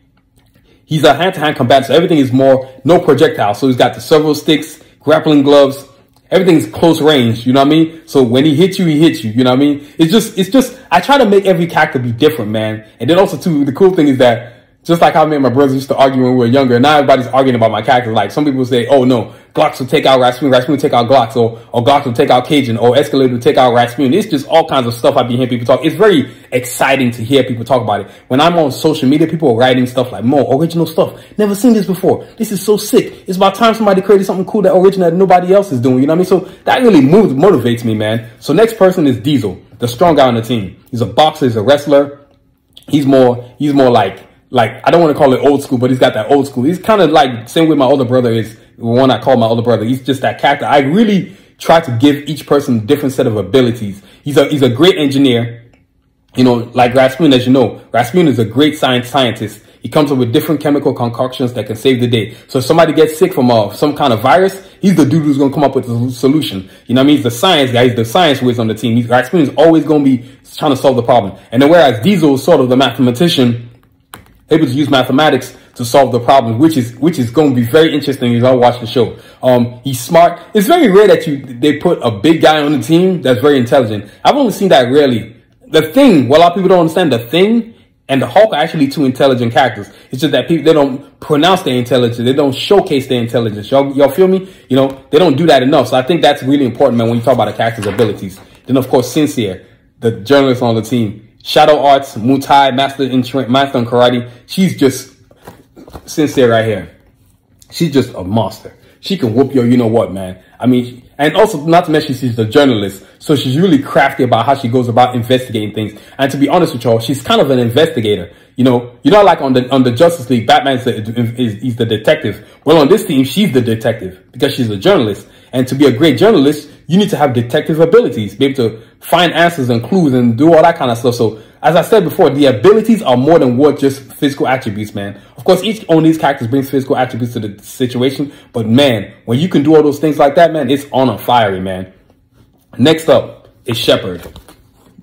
He's a hand-to-hand combatant, so everything is more, no projectile. So he's got the servo sticks, grappling gloves, everything's close range, you know what I mean? So when he hits you, you know what I mean? It's just, I try to make every character be different, man. And then also too, the cool thing is that, just like how me and my brothers used to argue when we were younger, now everybody's arguing about my characters. Like, some people say, oh no, Glocks will take out Rasputin, Rasputin will take out Glocks, or Glocks will take out Cajun, or Escalade will take out Rasputin. It's just all kinds of stuff I be hearing people talk. It's very exciting to hear people talk about it. When I'm on social media, people are writing stuff like, more original stuff. Never seen this before. This is so sick. It's about time somebody created something cool that original that nobody else is doing, you know what I mean? So that really motivates me, man. So next person is Diesel, the strong guy on the team. He's a boxer, he's a wrestler. He's more like, I don't want to call it old school, but he's got that old school. He's kind of like, same way my older brother is, the one I call my older brother. He's just that character. I really try to give each person a different set of abilities. He's a great engineer. You know, like Rasputin, as you know, Rasputin is a great scientist. He comes up with different chemical concoctions that can save the day. So if somebody gets sick from some kind of virus, he's the dude who's going to come up with the solution. You know what I mean? He's the science guy. He's the science whiz on the team. Rasputin is always going to be trying to solve the problem. And then whereas Diesel is sort of the mathematician, able to use mathematics to solve the problem, which is going to be very interesting as I watch the show. He's smart. It's very rare that they put a big guy on the team that's very intelligent. I've only seen that rarely. The Thing, well, a lot of people don't understand, the Thing and the Hulk are actually two intelligent characters. It's just that they don't pronounce their intelligence. They don't showcase their intelligence. Y'all feel me? You know, they don't do that enough. So I think that's really important, man, when you talk about a character's abilities. Then, of course, Sincere, the journalist on the team. Shadow Arts, Muay Thai, master in karate. She's just Sincere right here. She's just a monster. She can whoop your, you know what, man. I mean, and also not to mention she's a journalist, so she's really crafty about how she goes about investigating things. And to be honest with y'all, she's kind of an investigator. You know, like on the Justice League, Batman's he's the detective. Well, on this team, she's the detective because she's a journalist. And to be a great journalist, you need to have detective abilities, be able to find answers and clues and do all that kind of stuff. So, as I said before, the abilities are more than what just physical attributes, man. Of course, each one of these characters brings physical attributes to the situation. But, man, when you can do all those things like that, man, it's on a fiery, man. Next up is Shepard,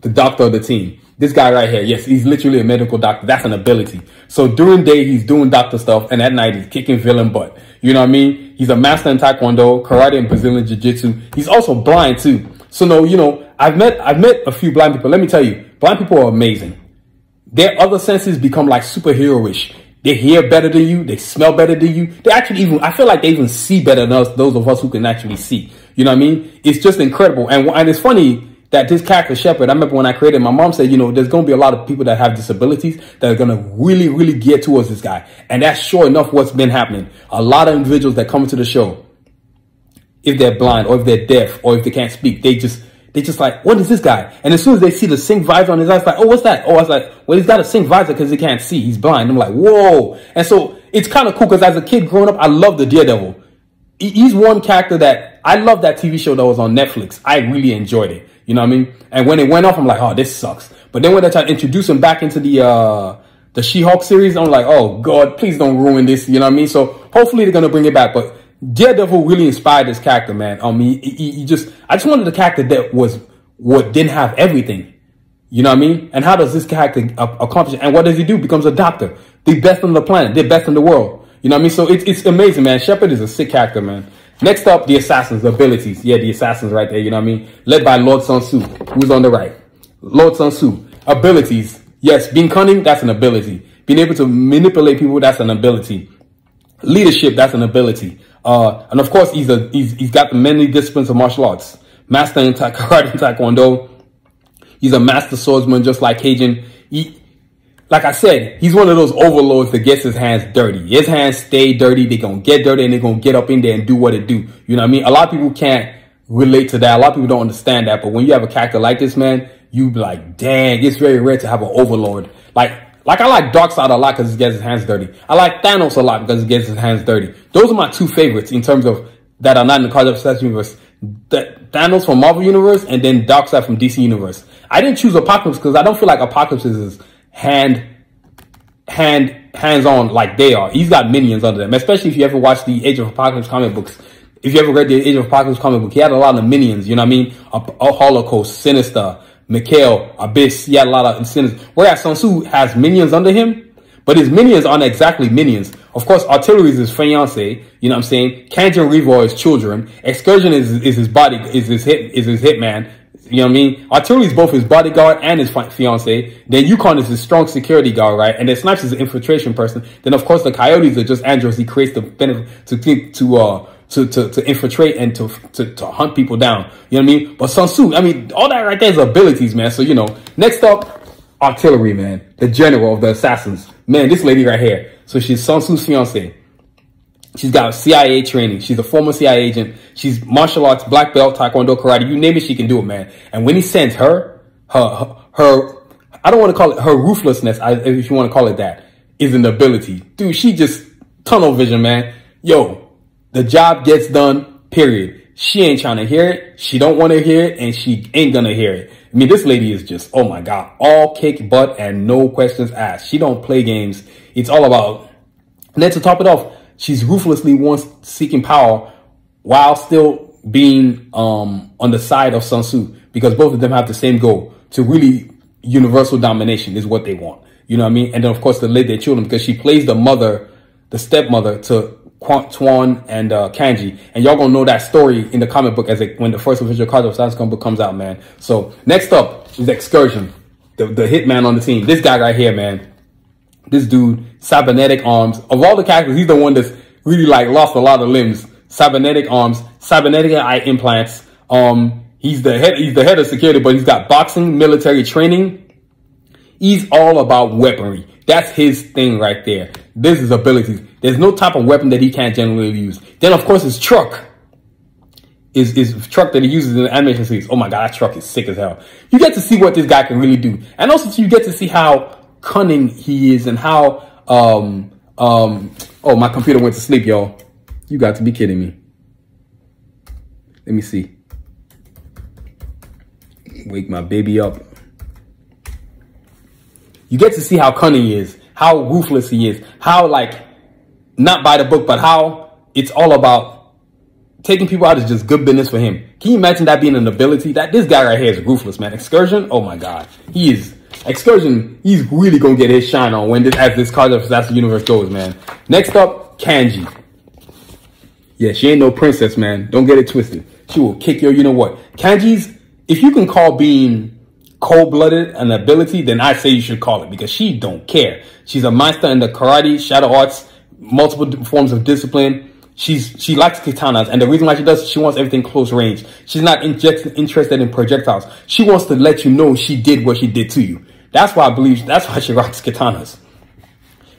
the doctor of the team. This guy right here, yes, he's literally a medical doctor. That's an ability. So during day, he's doing doctor stuff, and at night, he's kicking villain butt. You know what I mean? He's a master in Taekwondo, karate, and Brazilian Jiu-Jitsu. He's also blind, too. So, no, you know, I've met a few blind people. Let me tell you, blind people are amazing. Their other senses become like superhero-ish. They hear better than you. They smell better than you. They actually I feel like they even see better than us, those of us who can actually see. You know what I mean? It's just incredible. And it's funny that this character, Shepard, I remember when I created, my mom said, you know, there's going to be a lot of people that have disabilities that are going to really, really gear towards this guy. And that's sure enough what's been happening. A lot of individuals that come into the show, if they're blind or if they're deaf or if they can't speak, they just like, what is this guy? And as soon as they see the sync visor on his eyes, like, oh, what's that? Oh, I was like, well, he's got a sync visor because he can't see. He's blind. I'm like, whoa. And so it's kind of cool because as a kid growing up, I love the Daredevil. He's one character that I love, that TV show that was on Netflix. I really enjoyed it. You know what I mean? And when it went off, I'm like, oh, this sucks. But then when they tried to introduce him back into the She-Hulk series, I'm like, oh, God, please don't ruin this. You know what I mean? So hopefully they're going to bring it back. But Daredevil really inspired this character, man. I just wanted a character that didn't have everything. You know what I mean? And how does this character accomplish it? And what does he do? Becomes a doctor. The best on the planet. The best in the world. You know what I mean? So it's amazing, man. Shepard is a sick character, man. Next up, the assassins, the abilities. Yeah, the assassins right there, you know what I mean? Led by Lord Sun Tzu, who's on the right. Lord Sun Tzu. Abilities. Yes, being cunning, that's an ability. Being able to manipulate people, that's an ability. Leadership, that's an ability. And of course, he's got the many disciplines of martial arts. Master in karate and taekwondo. He's a master swordsman, just like Cajun. Like I said, he's one of those overlords that gets his hands dirty. His hands stay dirty. They're going to get dirty and they're going to get up in there and do what it do. You know what I mean? A lot of people can't relate to that. A lot of people don't understand that. But when you have a character like this, man, you be like, dang, it's very rare to have an overlord. Like I like Darkseid a lot because he gets his hands dirty. I like Thanos a lot because he gets his hands dirty. Those are my two favorites in terms of that are not in the Karjakz Vs Assassins universe. Thanos from Marvel Universe and then Darkseid from DC Universe. I didn't choose Apocalypse because I don't feel like Apocalypse is hands-on like they are. He's got minions under them, especially if you ever watched the Age of Apocalypse comic books. If you ever read the Age of Apocalypse comic book, he had a lot of minions, you know what I mean? A Holocaust, Sinister, Mikhail, Abyss, he had a lot of Sinister. Whereas Sun Tzu has minions under him, but his minions aren't exactly minions. Of course, Artillery is his fiance. You know what I'm saying? Kanji and Revo are his children. Excursion is his body, is his hitman. You know what I mean? Artillery is both his bodyguard and his fiance. Then Yukon is his strong security guard, right? And then Snipes is an infiltration person. Then of course the Coyotes are just androids. He creates the benefit to infiltrate and to hunt people down. You know what I mean? But Sun Tzu, I mean, all that right there is abilities, man. So, you know, next up, Artillery, man. The general of the assassins. Man, this lady right here. So she's Sun Tzu's fiance. She's got CIA training. She's a former CIA agent. She's martial arts, black belt, taekwondo, karate. You name it, she can do it, man. And when he sends her, I don't want to call it her ruthlessness, if you want to call it that, is an ability. Dude, she just tunnel vision, man. Yo, the job gets done, period. She ain't trying to hear it. She don't want to hear it, and she ain't gonna hear it. I mean, this lady is just, oh my God, all kick butt and no questions asked. She don't play games. It's all about, and then to top it off, she's ruthlessly seeking power while still being on the side of Sun Tzu, because both of them have the same goal, to really universal domination is what they want. You know what I mean? And then of course to lead their children, because she plays the mother, the stepmother to Tuan and Kanji, and y'all gonna know that story in the comic book when the first official Karjakz Vs Assassins book comes out, man. So next up is Excursion, the hitman on the team. This guy right here, man. This dude, cybernetic arms. Of all the characters, he's the one that's really like lost a lot of limbs. Cybernetic arms, cybernetic eye implants. He's the head of security, but he's got boxing, military training. He's all about weaponry. That's his thing right there. This is abilities. There's no type of weapon that he can't generally use. Then of course his truck is truck that he uses in the animation series. Oh my God, that truck is sick as hell. You get to see what this guy can really do. And also you get to see how cunning he is, and how oh, my computer went to sleep, y'all. You got to be kidding me. Let me see. Wake my baby up. You get to see how cunning he is, how ruthless he is, how, like, not by the book, but how it's all about taking people out is just good business for him. Can you imagine that being an ability? That this guy right here is ruthless, man. Excursion, oh my God, he is. Excursion, he's really gonna get his shine on as this Karjakz Vs Assassins universe goes, man. Next up, Kanji. Yeah, she ain't no princess, man. Don't get it twisted. She will kick your, you know what. Kanji's, if you can call being cold-blooded an ability, then I say you should call it, because she don't care. She's a master in the karate, shadow arts, multiple forms of discipline. She likes katanas, and the reason why she does, she wants everything close range. She's not interested in projectiles. She wants to let you know she did what she did to you. That's why I believe, that's why she rocks katanas.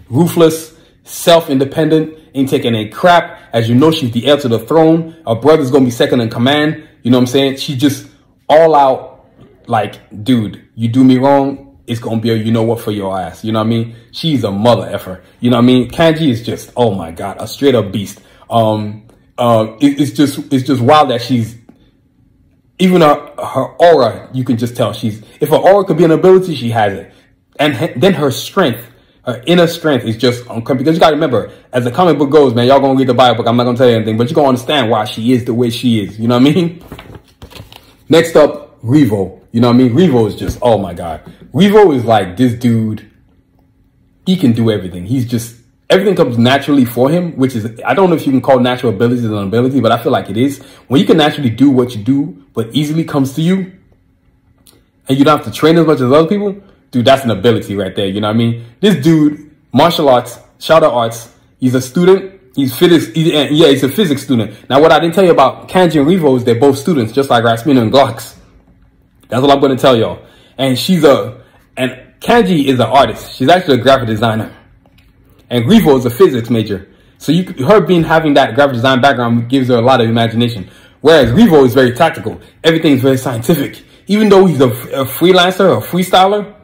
Ruthless, self-independent, ain't taking any crap. As you know, she's the heir to the throne. Her brother's gonna be second in command. You know what I'm saying? She just all out, like, dude, you do me wrong, it's gonna be a you know what for your ass. You know what I mean? She's a mother effer. You know what I mean? Kanji is just, oh my God, a straight up beast. It's just wild that she's, even her aura, you can just tell if her aura could be an ability, she has it. And then her strength, her inner strength is just, because you gotta remember, as the comic book goes, man, y'all gonna read the Bible book, I'm not gonna tell you anything, but you're gonna understand why she is the way she is. You know what I mean? Next up, Revo. You know what I mean? Revo is just, oh my God. Revo is like this dude, he can do everything. He's just, everything comes naturally for him, which is, I don't know if you can call natural abilities an ability, but I feel like it is. When you can naturally do what you do, but easily comes to you, and you don't have to train as much as other people, dude, that's an ability right there. You know what I mean? This dude, martial arts, shadow arts, he's a student. He's physics. He's a physics student. Now, what I didn't tell you about Kanji and Revo is they're both students, just like Rasmina and Glocks. That's what I'm going to tell y'all. And Kanji is an artist. She's actually a graphic designer. And Revo is a physics major. So having that graphic design background gives her a lot of imagination. Whereas Revo is very tactical. Everything is very scientific. Even though he's a freelancer, a freestyler,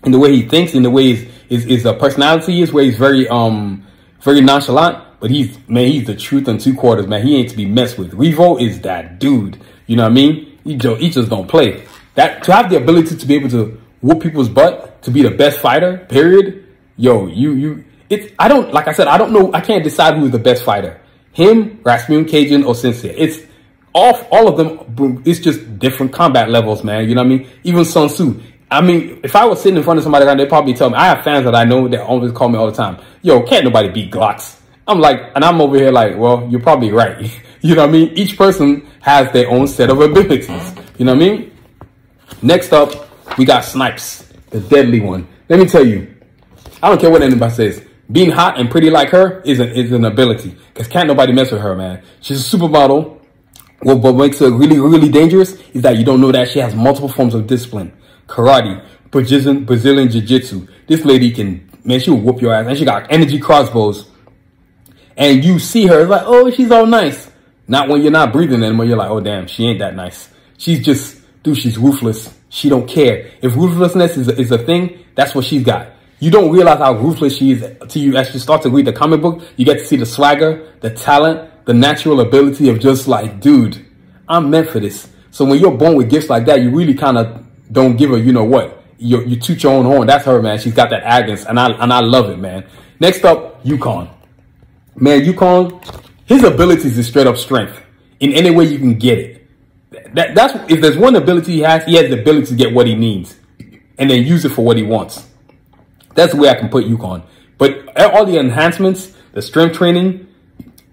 in the way he thinks, in the way his personality is, where he's very nonchalant. But he's the truth in two quarters, man. He ain't to be messed with. Revo is that dude. You know what I mean? He just don't play. That, to have the ability to be able to whoop people's butt, to be the best fighter, period. Yo, like I said, I don't know. I can't decide who is the best fighter. Him, Rasmussen, Cajun, or Sincere. It's all of them. It's just different combat levels, man. You know what I mean? Even Sun Tzu. I mean, if I was sitting in front of somebody, they'd probably tell me. I have fans that I know that always call me all the time. Yo, can't nobody beat Glocks. I'm like, and I'm over here like, well, you're probably right. You know what I mean? Each person has their own set of abilities. You know what I mean? Next up, we got Snipes, the deadly one. Let me tell you, I don't care what anybody says. Being hot and pretty like her is an ability. Because can't nobody mess with her, man. She's a supermodel. What makes her really, really dangerous is that you don't know that she has multiple forms of discipline. Karate, Brazilian Jiu-Jitsu. This lady can, man, she will whoop your ass. And she got energy crossbows. And you see her, it's like, oh, she's all nice. Not when you're not breathing anymore. You're like, oh, damn, she ain't that nice. She's just, dude, she's ruthless. She don't care. If ruthlessness is a thing, that's what she's got. You don't realize how ruthless she is until you actually start to read the comic book. You get to see the swagger, the talent, the natural ability of just like, dude, I'm meant for this. So when you're born with gifts like that, you really kind of don't give a, you know what, you toot your own horn. That's her, man. She's got that arrogance, and I love it, man. Next up, Yukon. Man, Yukon, his abilities is straight up strength in any way you can get it. That's if there's one ability he has the ability to get what he needs and then use it for what he wants. That's the way I can put Yukon. But all the enhancements, the strength training,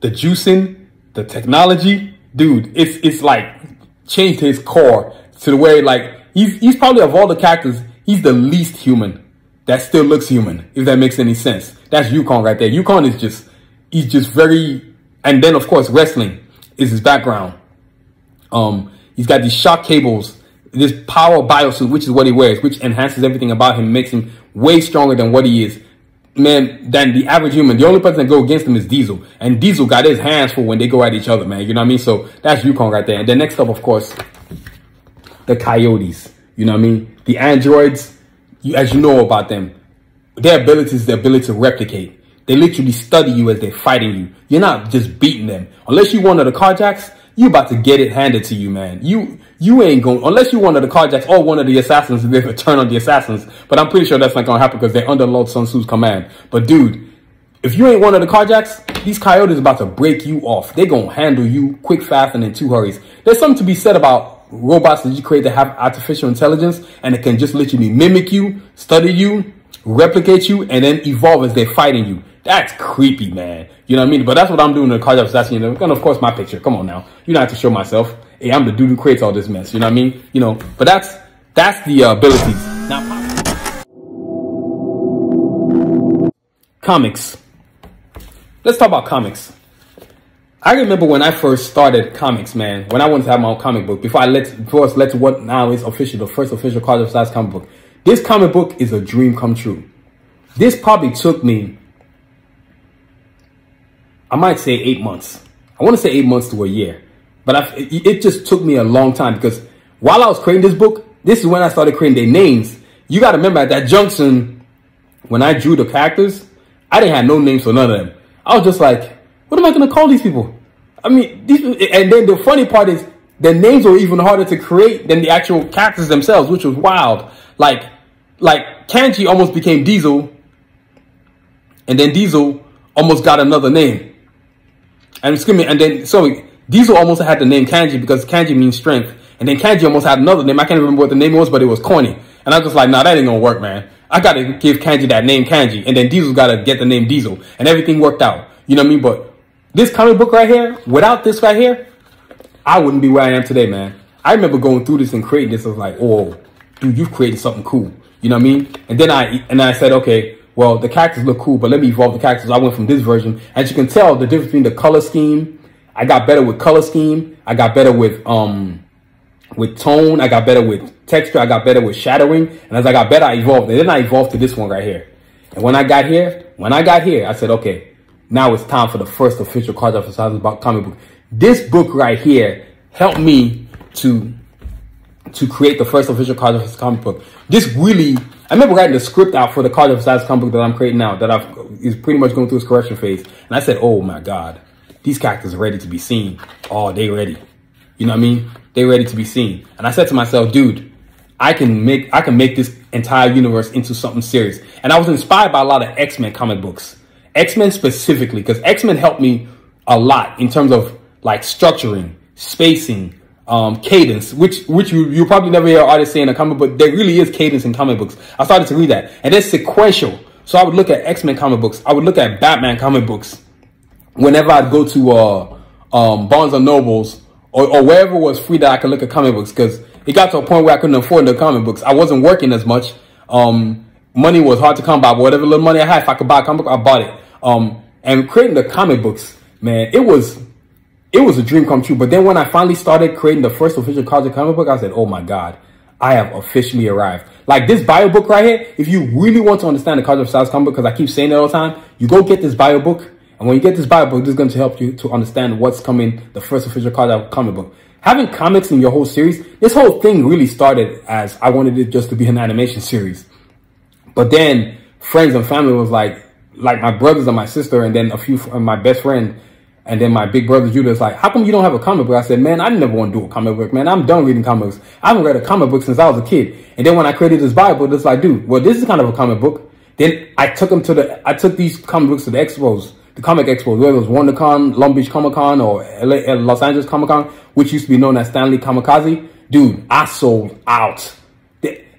the juicing, the technology, dude, it's like changed his core to the way like he's probably of all the characters, he's the least human that still looks human, if that makes any sense. That's Yukon right there. Yukon is just, he's just very, and then of course wrestling is his background. He's got these shock cables, this power biosuit, which is what he wears, which enhances everything about him, makes him way stronger than what he is, man, than the average human. The only person that go against him is Diesel, and Diesel got his hands full when they go at each other, man. You know what I mean? So that's Yukon right there. And then next up, of course, the Coyotes. You know what I mean? The androids, as you know about them, their ability is the ability to replicate. They literally study you as they're fighting you. You're not just beating them. Unless you one of the Karjakz, you about to get it handed to you, man. You ain't going, unless you one of the Karjakz or one of the assassins, they turn on the assassins. But I'm pretty sure that's not going to happen because they're under Lord Sanusi's command. But dude, if you ain't one of the Karjakz, these Coyotes about to break you off. They're going to handle you quick, fast, and in 2 hurries. There's something to be said about robots that you create that have artificial intelligence and it can just literally mimic you, study you, replicate you, and then evolve as they're fighting you. That's creepy, man. You know what I mean? But that's what I'm doing in the Karjakz Assassin. And of course, my picture. Come on now. You don't have to show myself. Hey, I'm the dude who creates all this mess. You know what I mean? You know, but that's the abilities. Now, comics. Let's talk about comics. I remember when I first started comics, man, when I wanted to have my own comic book, before I let to what now is official, the first official Karjakz Vs comic book. This comic book is a dream come true. This probably took me, I might say 8 months. I want to say 8 months to a year. But it just took me a long time because while I was creating this book, this is when I started creating their names. You got to remember at that junction, when I drew the characters, I didn't have no names for none of them. I was just like, what am I going to call these people? I mean, and then the funny part is the names were even harder to create than the actual characters themselves, which was wild. Like Kanji almost became Diesel, and then Diesel almost got another name. And excuse me, and then Diesel almost had the name Kanji because Kanji means strength. And then Kanji almost had another name. I can't remember what the name was, but it was corny. And I was just like, nah, that ain't gonna work, man. I gotta give Kanji that name Kanji. And then Diesel gotta get the name Diesel. And everything worked out. You know what I mean? But this comic book right here, without this right here, I wouldn't be where I am today, man. I remember going through this and creating this. I was like, oh, dude, you've created something cool. You know what I mean? And then I said, okay, well, the characters look cool, but let me evolve the characters. I went from this version. As you can tell, the difference between the color scheme, I got better with color scheme. I got better with tone. I got better with texture. I got better with shadowing. And as I got better, I evolved. And then I evolved to this one right here. And when I got here, I said, okay, now it's time for the first official Karjakz Vs Assassins comic book. This book right here helped me to create the first official Karjakz Vs comic book. This really, I remember writing the script out for the Karjakz Vs Assassins comic book that I'm creating now, that is pretty much going through its correction phase. And I said, oh my God, these characters are ready to be seen. Oh, they ready. You know what I mean? They ready to be seen. And I said to myself, dude, I can make this entire universe into something serious. And I was inspired by a lot of X-Men comic books. X-Men specifically, because X-Men helped me a lot in terms of like structuring, spacing, cadence, which you probably never hear artists say in a comic book. There really is cadence in comic books. I started to read that, and it's sequential. So I would look at X-Men comic books. I would look at Batman comic books. Whenever I'd go to Barnes and Nobles or wherever was free that I could look at comic books, because it got to a point where I couldn't afford the comic books. I wasn't working as much. Money was hard to come by, but whatever little money I had, if I could buy a comic book, I bought it. And creating the comic books, man, it was a dream come true. But then when I finally started creating the first official Karjakz comic book, I said, oh my God, I have officially arrived. Like this bio book right here, if you really want to understand the Karjakz Vs Assassins comic book, because I keep saying it all the time, you go get this bio book. And when you get this bio book, this is going to help you to understand what's coming, the first official Karjakz comic book. Having comics in your whole series, this whole thing really started as I wanted it just to be an animation series. But then friends and family was like my brothers and my sister, and then a few of my best friend, and then my big brother Judah is like, how come you don't have a comic book? I said, man, I never want to do a comic book, man. I'm done reading comics. I haven't read a comic book since I was a kid. And then when I created this Bible, it's like, dude, well, this is kind of a comic book. Then I took these comic books to the expos, the comic expos, whether it was WonderCon, Long Beach Comic Con, or Los Angeles Comic Con, which used to be known as Stanley Kamikaze. Dude, I sold out.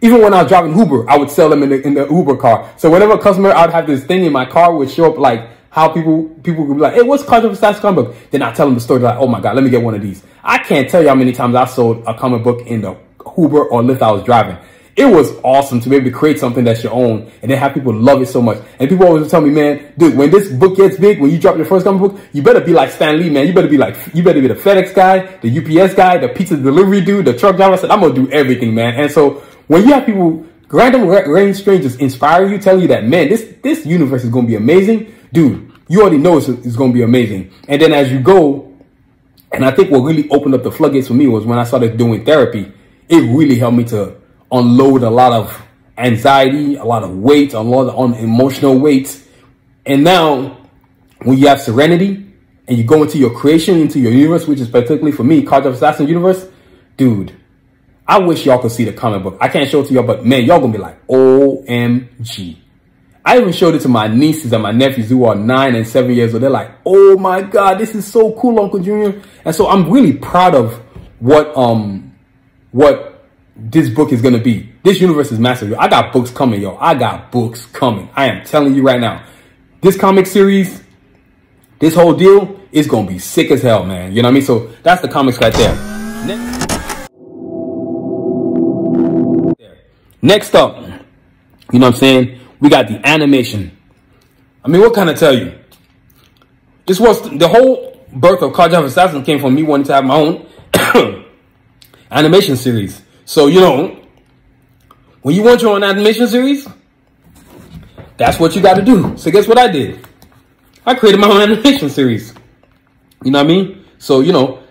Even when I was driving Uber, I would sell them in the Uber car. So whenever a customer, I'd have this thing in my car would show up like how people would be like, hey, what's Karjakz Vs Assassins comic book? Then I tell them the story. They're like, oh my God, let me get one of these. I can't tell you how many times I sold a comic book in the Uber or Lyft I was driving. It was awesome to be able to create something that's your own and then have people love it so much. And people always tell me, man, dude, when this book gets big, when you drop your first comic book, you better be like Stan Lee, man. You better be the FedEx guy, the UPS guy, the pizza delivery dude, the truck driver. I said, I'm going to do everything, man. And so when you have people, random strangers inspire you, telling you that, man, this universe is going to be amazing, dude, you already know it's going to be amazing. And then as you go, and I think what really opened up the floodgates for me was when I started doing therapy. It really helped me to unload a lot of anxiety, a lot of weight, a lot of emotional weight. And now when you have serenity and you go into your creation, into your universe, which is particularly for me, Karjakz Vs Assassins universe, dude, I wish y'all could see the comic book. I can't show it to y'all, but man, y'all gonna be like, OMG. I even showed it to my nieces and my nephews who are 9 and 7 years old. They're like, oh my God, this is so cool, Uncle Junior. And so I'm really proud of what this book is gonna be. This universe is massive. I got books coming, yo. I got books coming. I am telling you right now. This comic series, this whole deal is gonna be sick as hell, man. You know what I mean? So that's the comics right there. Next up, you know what I'm saying? We got the animation. I mean, what can I tell you? This was the whole birth of Karjakz Vs Assassins came from me wanting to have my own animation series. So, you know, when you want your own animation series, that's what you got to do. So guess what I did? I created my own animation series. You know what I mean? So, you know,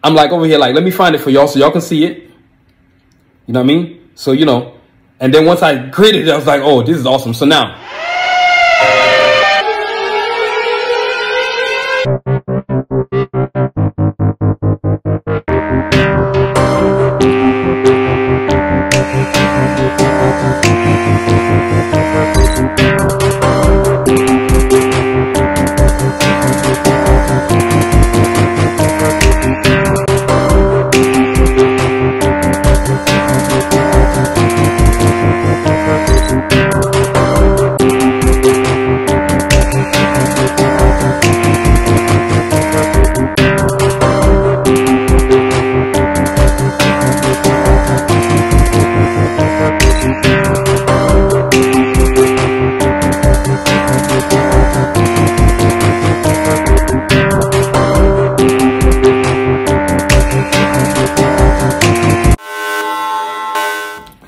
I'm like over here, like, let me find it for y'all so y'all can see it. You know what I mean? So, you know, and then once I created it, I was like, oh, this is awesome. So now,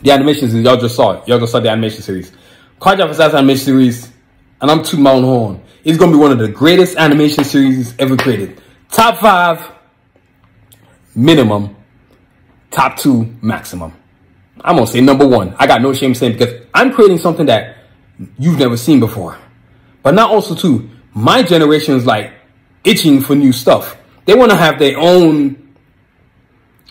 the animation series, y'all just saw it. Y'all just saw the animation series. Karjakz Vs Assassins animation series, and I'm tooting my own horn. It's going to be one of the greatest animation series ever created. Top 5 minimum, top 2 maximum. I'm going to say number 1. I got no shame saying because I'm creating something that you've never seen before. But not also too, my generation is like itching for new stuff. They want to have their own,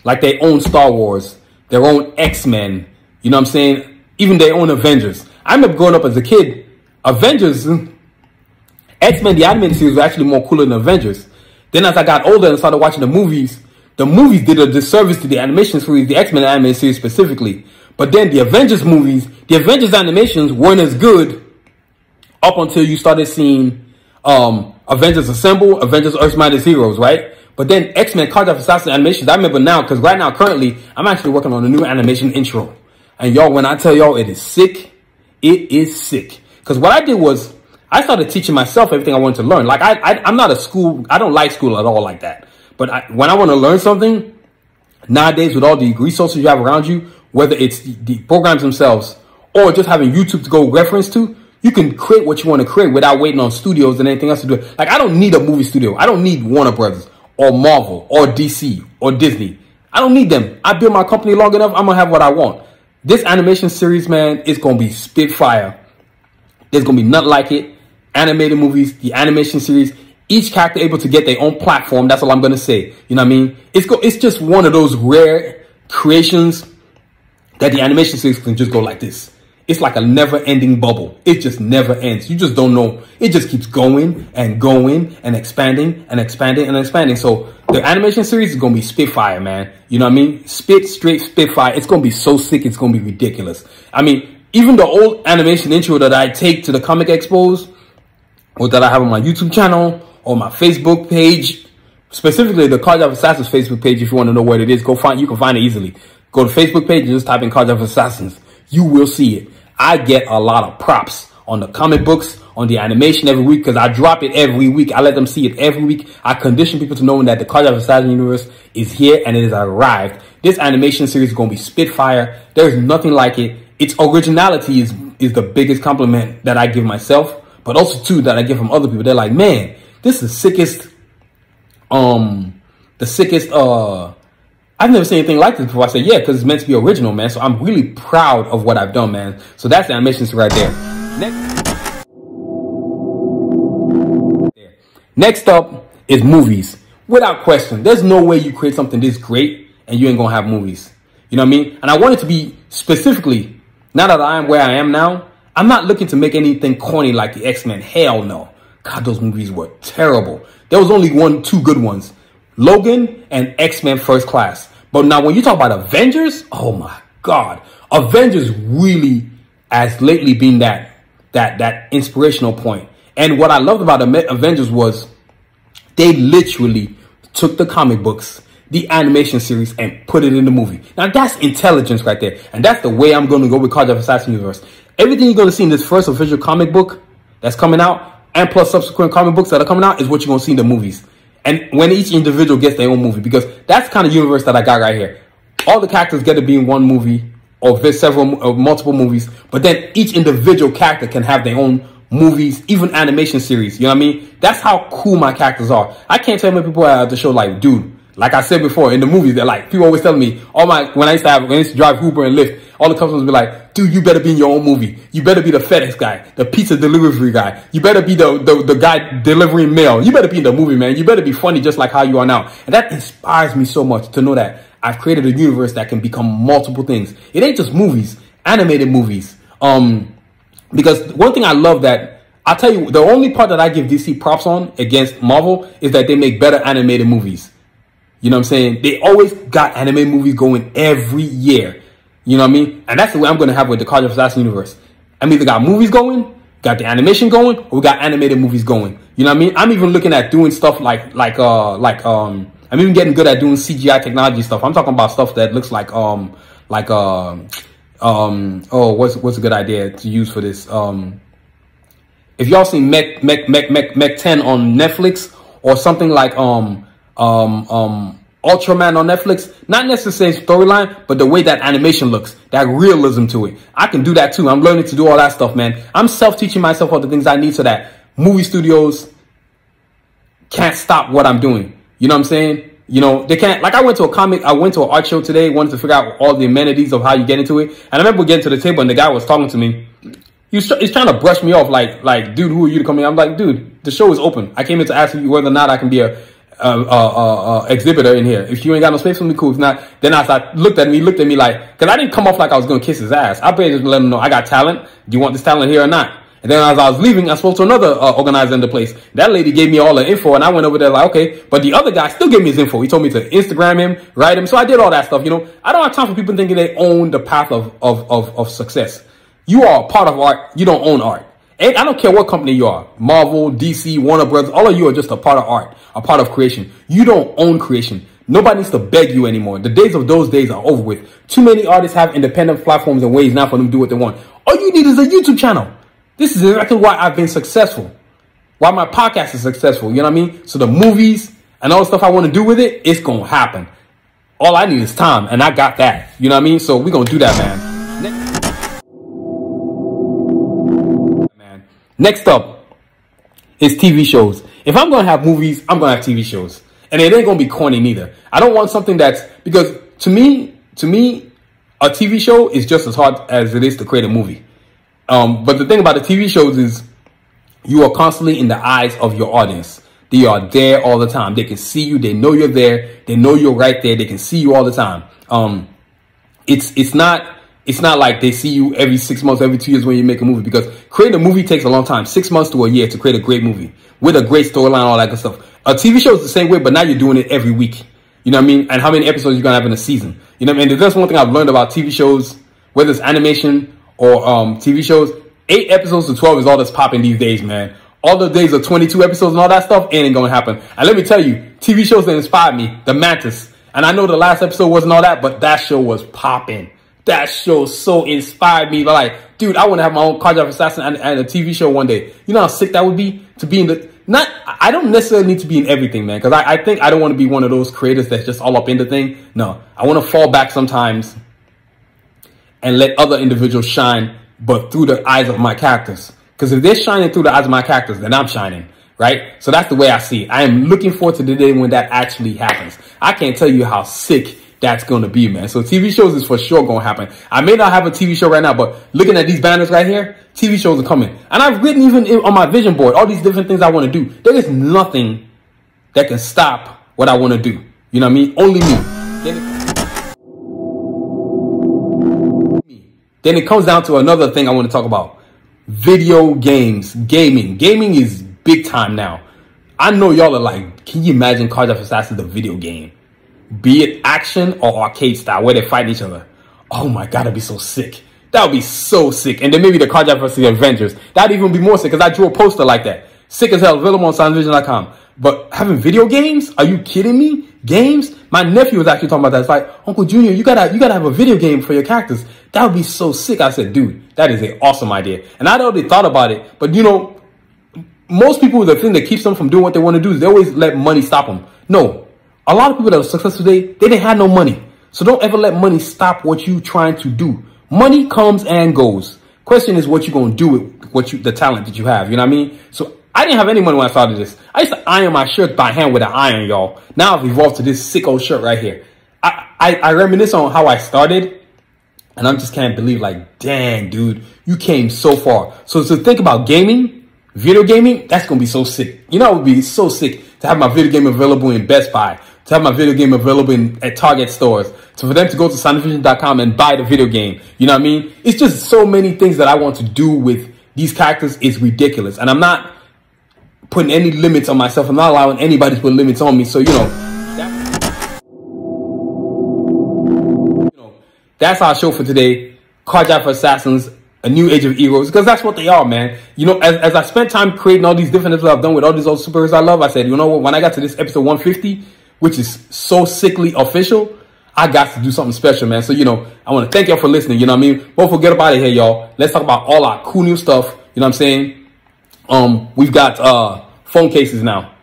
like their own Star Wars, their own X-Men, you know what I'm saying? Even their own Avengers. I remember growing up as a kid, Avengers, X-Men, the animated series was actually more cooler than Avengers. Then as I got older and started watching the movies the movies did a disservice to the animation series, the X-Men animated series specifically. But then the Avengers movies, the Avengers animations weren't as good up until you started seeing Avengers Assemble, Avengers Earth's Mightiest Heroes, right? But then X-Men Karjakz Vs Assassins animations, I remember now, because right now, currently, I'm actually working on a new animation intro. And y'all, when I tell y'all it is sick, it is sick. Because what I did was, I started teaching myself everything I wanted to learn. Like, I'm not a school, I don't like school at all like that. But when I want to learn something, nowadays with all the resources you have around you, whether it's the programs themselves or just having YouTube to go reference to, you can create what you want to create without waiting on studios and anything else to do it. Like, I don't need a movie studio. I don't need Warner Brothers or Marvel or DC or Disney. I don't need them. I build my company long enough, I'm going to have what I want. This animation series, man, it's going to be spitfire. There's going to be nothing like it. Animated movies, the animation series, each character able to get their own platform. That's all I'm going to say. You know what I mean? It's just one of those rare creations that the animation series can just go like this. It's like a never-ending bubble. It just never ends. You just don't know. It just keeps going and going and expanding and expanding and expanding. So the animation series is going to be spitfire, man. You know what I mean? Straight spitfire. It's going to be so sick. It's going to be ridiculous. I mean, even the old animation intro that I take to the comic expos or that I have on my YouTube channel or my Facebook page, specifically the Karjakz Vs Assassins Facebook page, if you want to know what it is, you can find it easily. Go to Facebook page and just type in Karjakz Vs Assassins. You will see it. I get a lot of props on the comic books, on the animation every week, because I drop it every week. I let them see it every week. I condition people to know that the Karjakz Vs Assassins universe is here and it has arrived. This animation series is going to be spitfire. There's nothing like it. Its originality is the biggest compliment that I give myself, but also too that I get from other people. They're like, man, this is the sickest, I've never seen anything like this before. I said, yeah, because it's meant to be original, man. So I'm really proud of what I've done, man. So that's the animations right there. Next up is movies. Without question, there's no way you create something this great and you ain't gonna have movies. You know what I mean? And I want it to be specifically, now that I am where I am now, I'm not looking to make anything corny like the X-Men. Hell no. God, those movies were terrible. There was only two good ones. Logan and X-Men First Class. But now when you talk about Avengers, oh my God. Avengers really has lately been that inspirational point. And what I loved about Avengers was they literally took the comic books, the animation series, and put it in the movie. Now that's intelligence right there. And that's the way I'm going to go with Karjakz Vs Assassins universe. Everything you're going to see in this first official comic book that's coming out, and plus subsequent comic books that are coming out, is what you're going to see in the movies. And when each individual gets their own movie, because that's the kind of universe that I got right here. All the characters get to be in one movie or multiple movies, but then each individual character can have their own movies, even animation series. You know what I mean? That's how cool my characters are. I can't tell many people at the show, like, dude, like I said before, in the movies, they're like, people always tell me, when I used to drive Uber and Lyft, all the customers be like, dude, you better be in your own movie. You better be the FedEx guy, the pizza delivery guy. You better be the guy delivering mail. You better be in the movie, man. You better be funny just like how you are now. And that inspires me so much to know that I've created a universe that can become multiple things. It ain't just movies, animated movies. Because one thing I love that, I'll tell you, the only part that I give DC props on against Marvel is that they make better animated movies. You know what I'm saying? They always got animated movies going every year. You know what I mean? And that's the way I'm going to have with the Karjakz Vs Assassins universe. I'm either got movies going, got the animation going, or we got animated movies going. You know what I mean? I'm even looking at doing stuff I'm even getting good at doing CGI technology stuff. I'm talking about stuff that looks like what's a good idea to use for this? If y'all seen Mech 10 on Netflix, or something like Ultraman on Netflix, not necessarily storyline, but the way that animation looks, that realism to it. I can do that too. I'm learning to do all that stuff, man. I'm self-teaching myself all the things I need so that movie studios can't stop what I'm doing. You know what I'm saying? You know, they can't, like I went to an art show today, wanted to figure out all the amenities of how you get into it. And I remember getting to the table and the guy was talking to me. He's trying to brush me off like, dude, who are you to come in? I'm like, dude, the show is open. I came in to ask you whether or not I can be a exhibitor in here. If you ain't got no space for me, cool. If not, then I looked at me like, because I didn't come off like I was going to kiss his ass. I basically just let him know I got talent. Do you want this talent here or not? And then as I was leaving, I spoke to another organizer in the place. That lady gave me all the info, and I went over there like, okay. But the other guy still gave me his info. He told me to Instagram him, write him. So I did all that stuff, you know. I don't have time for people thinking they own the path of success. You are a part of art. You don't own art. And I don't care what company you are. Marvel, DC, Warner Brothers. All of you are just a part of art, a part of creation. You don't own creation. Nobody needs to beg you anymore. The days of those days are over with. Too many artists have independent platforms and ways now for them to do what they want. All you need is a YouTube channel. This is exactly why I've been successful. Why my podcast is successful. You know what I mean? So the movies and all the stuff I want to do with it, it's going to happen. All I need is time. And I got that. You know what I mean? So we're going to do that, man. Next up is TV shows. If I'm going to have movies, I'm going to have TV shows. And it ain't going to be corny neither. I don't want something that's, because to me, a TV show is just as hard as it is to create a movie. But the thing about the TV shows is you are constantly in the eyes of your audience. They are there all the time. They can see you. They know you're there. They know you're right there. They can see you all the time. It's not like they see you every 6 months, every 2 years when you make a movie, because creating a movie takes a long time, 6 months to a year to create a great movie with a great storyline, all that good stuff. A TV show is the same way, but now you're doing it every week. You know what I mean? And how many episodes you're going to have in a season. You know what I mean? That's one thing I've learned about TV shows, whether it's animation or TV shows. 8 episodes to 12 is all that's popping these days, man. All the days of 22 episodes and all that stuff ain't going to happen. And let me tell you, TV shows that inspired me, The Mantis. And I know the last episode wasn't all that, but that show was popping. That show so inspired me. Like, dude, I want to have my own Karjakz Vs Assassins and a TV show one day. You know how sick that would be to be in the... I don't necessarily need to be in everything, man, because I think I don't want to be one of those creators that's just all up in the thing. No, I want to fall back sometimes and let other individuals shine, but through the eyes of my characters. Because if they're shining through the eyes of my characters, then I'm shining, right? So that's the way I see it. I am looking forward to the day when that actually happens. I can't tell you how sick that's going to be, man. So TV shows is for sure going to happen. I may not have a TV show right now, but looking at these banners right here, TV shows are coming. And I've written even on my vision board, all these different things I want to do. There is nothing that can stop what I want to do. You know what I mean? Only me. Then it comes down to another thing I want to talk about. Video games, gaming. Gaming is big time now. I know y'all are like, can you imagine Karjakz Vs Assassins, the video game? Be it action or arcade style, where they're fighting each other. Oh my God, that'd be so sick. That would be so sick. And then maybe the Karjakz vs Avengers. That'd even be more sick, because I drew a poster like that. Sick as hell, available on Sanusi.com. But having video games? Are you kidding me? Games? My nephew was actually talking about that. It's like, Uncle Junior, you gotta have a video game for your characters. That would be so sick. I said, dude, that is an awesome idea. And I'd already thought about it, but you know, most people, the thing that keeps them from doing what they want to do is they always let money stop them. No. A lot of people that are successful today, they didn't have no money. So don't ever let money stop what you're trying to do. Money comes and goes. Question is what you're going to do with the talent that you have. You know what I mean? So I didn't have any money when I started this. I used to iron my shirt by hand with an iron, y'all. Now I've evolved to this sick old shirt right here. I reminisce on how I started, and I just can't believe, like, dang, dude, you came so far. So to think about gaming, video gaming, that's going to be so sick. You know, it would be so sick to have my video game available in Best Buy, to have my video game available at Target stores, so for them to go to Sanusi.com and buy the video game. You know what I mean? It's just so many things that I want to do with these characters is ridiculous. And I'm not putting any limits on myself. I'm not allowing anybody to put limits on me. So, that's our show for today. Karjakz Vs Assassins, a new age of heroes, because that's what they are, man. You know, as I spent time creating all these different episodes I've done with all these old superheroes I love, I said, you know what, when I got to this episode 150, which is so sickly official, I got to do something special, man. So, I want to thank y'all for listening. You know what I mean? Don't forget about it here, y'all. Let's talk about all our cool new stuff. You know what I'm saying? We've got phone cases now.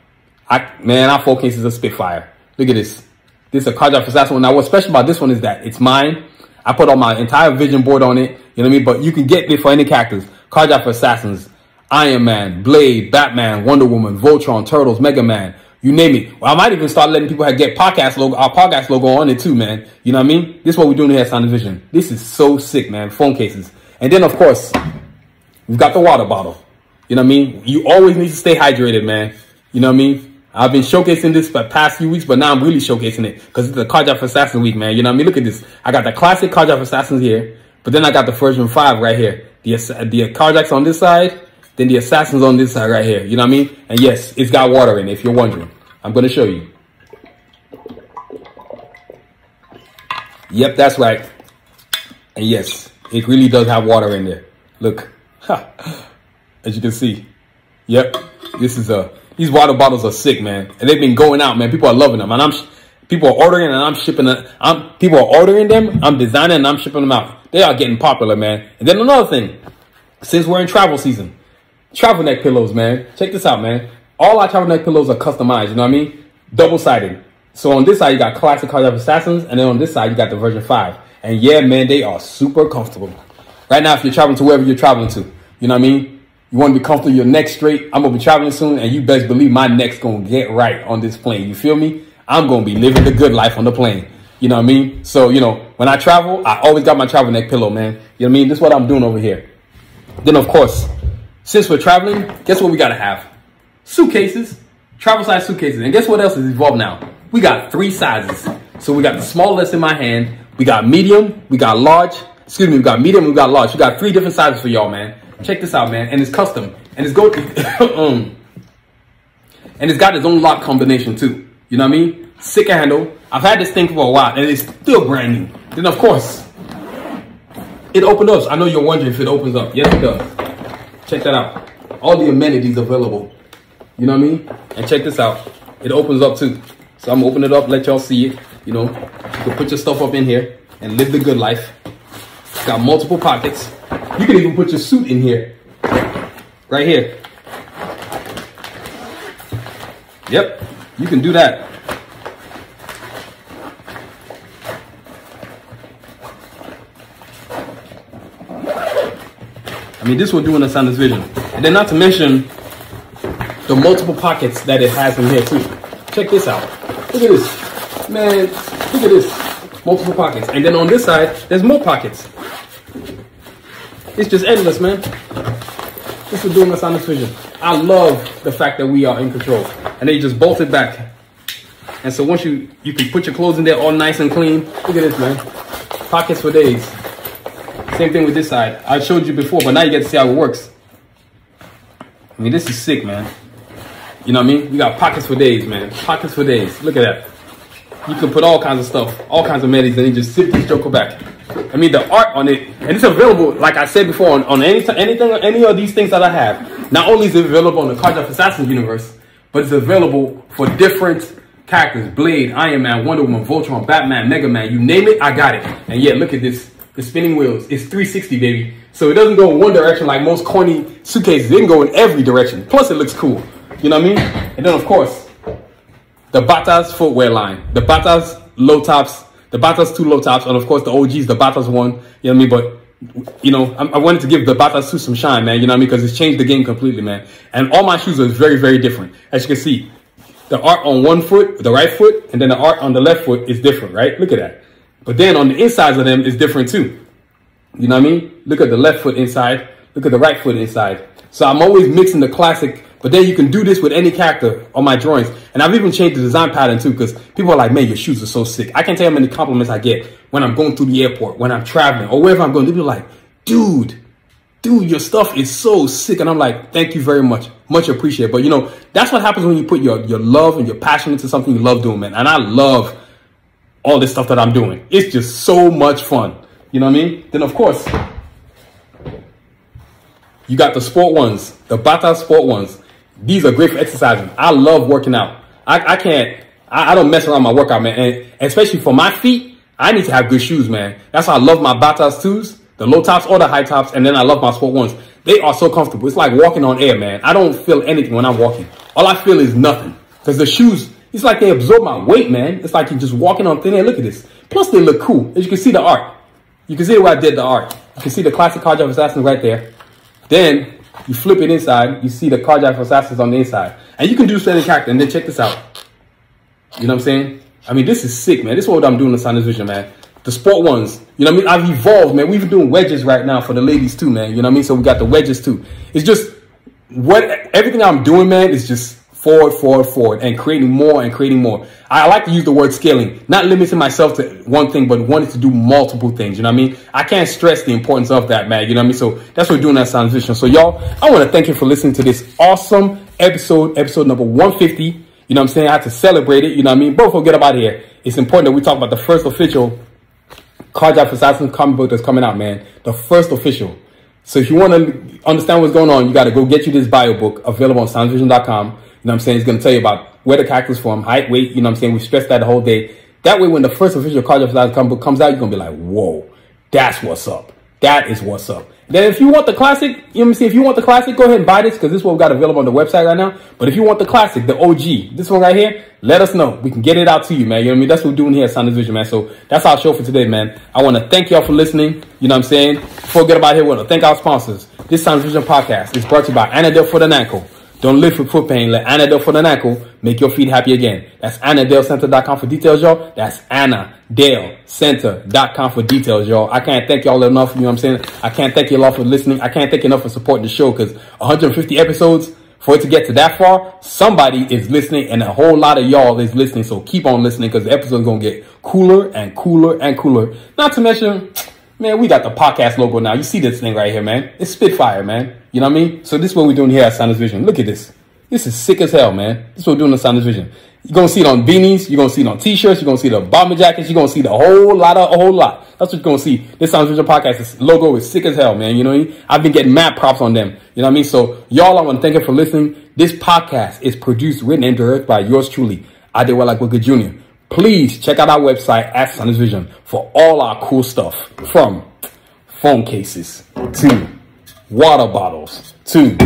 Our phone cases are spitfire. Look at this. This is a Karjakz Vs Assassins. Now, what's special about this one is that it's mine. I put on my entire vision board on it. You know what I mean? But you can get it for any characters. Karjakz Vs Assassins, Iron Man, Blade, Batman, Wonder Woman, Voltron, Turtles, Mega Man. You name it. Well, I might even start letting people get our podcast logo on it too, man. You know what I mean? This is what we're doing here at Sound Vision. This is so sick, man. Phone cases. And then, of course, we've got the water bottle. You know what I mean? You always need to stay hydrated, man. You know what I mean? I've been showcasing this for the past few weeks, but now I'm really showcasing it because it's the Karjakz Vs Assassins week, man. You know what I mean? Look at this. I got the classic Karjakz Vs Assassins here, but then I got the version 5 right here. The Karjakz on this side, Then the Assassins on this side right here. You know what I mean? And yes, it's got water in it, if you're wondering. I'm going to show you. Yep, that's right. And yes, it really does have water in there. Look. As you can see. Yep. This is these water bottles are sick, man. And they've been going out, man. People are loving them. And people are ordering and I'm shipping them. People are ordering them. I'm designing and I'm shipping them out. They are getting popular, man. And then another thing. Since we're in travel season, travel neck pillows, man. Check this out, man. All our travel neck pillows are customized, you know what I mean? Double-sided. So on this side, you got classic Karjakz Vs Assassins, and then on this side, you got the version 5. And yeah, man, they are super comfortable. Right now, if you're traveling to wherever you're traveling to, you know what I mean? You want to be comfortable, your neck straight. I'm going to be traveling soon, and you best believe my neck's going to get right on this plane. You feel me? I'm going to be living the good life on the plane. You know what I mean? So, you know, when I travel, I always got my travel neck pillow, man. You know what I mean? This is what I'm doing over here. Then, of course, since we're traveling, guess what we got to have? Suitcases, travel size suitcases. And guess what else is evolved now? We got 3 sizes. So we got the smallest in my hand. We got medium, we got large. Excuse me, we got medium, we got large. We got 3 different sizes for y'all, man. Check this out, man. And it's custom. And it's and it's got its own lock combination too. You know what I mean? Sick handle. I've had this thing for a while and it's still brand new. Then of course, it opens up. I know you're wondering if it opens up. Yes, it does. Check that out. All the amenities available. You know what I mean? And check this out. It opens up too. So I'm gonna open it up, let y'all see it. You know, you can put your stuff up in here and live the good life. It's got multiple pockets. You can even put your suit in here. Right here. Yep, you can do that. I mean, this will do in the Sanusi vision. And then not to mention the multiple pockets that it has in here too. Check this out. Look at this. Man, look at this. Multiple pockets. And then on this side, there's more pockets. It's just endless, man. This is doing the Sanusi vision. I love the fact that we are in control. And they just bolt it back. And so once you can put your clothes in there all nice and clean. Look at this, man. Pockets for days. Same thing with this side. I showed you before, but now you get to see how it works. I mean, this is sick, man. You know what I mean? You got pockets for days, man. Pockets for days. Look at that. You can put all kinds of stuff, all kinds of medis, and you just zip this joker back. I mean, the art on it, and it's available, like I said before, on any of these things that I have. Not only is it available on the Karjakz Vs Assassins universe, but it's available for different characters. Blade, Iron Man, Wonder Woman, Voltron, Batman, Mega Man, you name it, I got it. And yeah, look at this. The spinning wheels. It's 360, baby. So it doesn't go in one direction like most corny suitcases. It can go in every direction. Plus, it looks cool. You know what I mean? And then, of course, the Batas footwear line. The Batas low tops. The Batas 2 low tops. And, of course, the OGs, the Batas 1. You know what I mean? But, you know, I wanted to give the Batas 2 some shine, man. You know what I mean? Because it's changed the game completely, man. And all my shoes are very, very different. As you can see, the art on one foot, the right foot, and then the art on the left foot is different, right? Look at that. But then on the insides of them is different too. You know what I mean? Look at the left foot inside. Look at the right foot inside. So I'm always mixing the classic, but then you can do this with any character on my drawings. And I've even changed the design pattern too, because people are like, man, your shoes are so sick. I can't tell you how many compliments I get when I'm going through the airport, when I'm traveling, or wherever I'm going. People are like, dude, your stuff is so sick. And I'm like, thank you very much. Much appreciated. But you know, that's what happens when you put your love and your passion into something you love doing, man. And I love all this stuff that I'm doing. It's just so much fun. You know what I mean? Then, of course, you got the sport ones, the Bata sport ones. These are great for exercising. I love working out. I don't mess around my workout, man. And especially for my feet, I need to have good shoes, man. That's why I love my Batas 2s, the low tops or the high tops. And then I love my sport ones. They are so comfortable. It's like walking on air, man. I don't feel anything when I'm walking. All I feel is nothing. Because the shoes, it's like they absorb my weight, man. It's like you're just walking on thin air. Look at this. Plus, they look cool. As you can see the art. You can see where I did the art. You can see the classic Karjakz Vs Assassins right there. Then, you flip it inside. You see the Karjakz Vs Assassins on the inside. And you can do this to any character. And then check this out. You know what I'm saying? I mean, this is sick, man. This is what I'm doing in Sanusi vision, man. The sport ones. You know what I mean? I've evolved, man. We've been doing wedges right now for the ladies too, man. You know what I mean? So we got the wedges too. It's just, everything I'm doing, man, is just forward, and creating more and creating more. I like to use the word scaling, not limiting myself to one thing, but wanting to do multiple things. You know what I mean? I can't stress the importance of that, man. You know what I mean? So that's what we're doing at Sanusi Vision. So y'all, I want to thank you for listening to this awesome episode number 150. You know what I'm saying? I had to celebrate it. You know what I mean? But before we get up out of here, it's important that we talk about the first official Karjakz Vs Assassins comic book that's coming out, man. The first official. So if you want to understand what's going on, you got to go get you this bio book available on sanusvision.com. You know what I'm saying? It's going to tell you about where the character's from, height, weight. You know what I'm saying? We stress that the whole day. That way, when the first official Karjakz Vs Assassins comic book comes out, you're going to be like, whoa, that's what's up. That is what's up. Then if you want the classic, you know what I'm saying? If you want the classic, go ahead and buy this because this is what we got available on the website right now. But if you want the classic, the OG, this one right here, let us know. We can get it out to you, man. You know what I mean? That's what we're doing here at Sanusi Vision, man. So that's our show for today, man. I want to thank y'all for listening. You know what I'm saying? Before we get about here, we want to thank our sponsors. This Sanusi Vision podcast is brought to you by Anadel for the ankle. Don't live with foot pain. Let Anadel for the ankle make your feet happy again. That's AnadelCenter.com for details, y'all. That's AnadelCenter.com for details, y'all. I can't thank y'all enough. You know what I'm saying? I can't thank you all for listening. I can't thank you enough for supporting the show because 150 episodes, for it to get to that far, somebody is listening and a whole lot of y'all is listening. So keep on listening because the episode is going to get cooler and cooler and cooler. Not to mention, man, we got the podcast logo now. You see this thing right here, man. It's Spitfire, man. You know what I mean? So this is what we're doing here at Sanusi Vision. Look at this. This is sick as hell, man. This is what we're doing at Sanusi Vision. You're going to see it on beanies. You're going to see it on t-shirts. You're going to see the bomber jackets. You're going to see the whole lot. That's what you're going to see. This Sanusi Vision podcast, this logo is sick as hell, man. You know what I mean? I've been getting mad props on them. You know what I mean? So y'all, I want to thank you for listening. This podcast is produced, written, and directed by yours truly, Adewale Agbooga Jr. Please check out our website at Sanusi Vision for all our cool stuff, from phone cases to water bottles to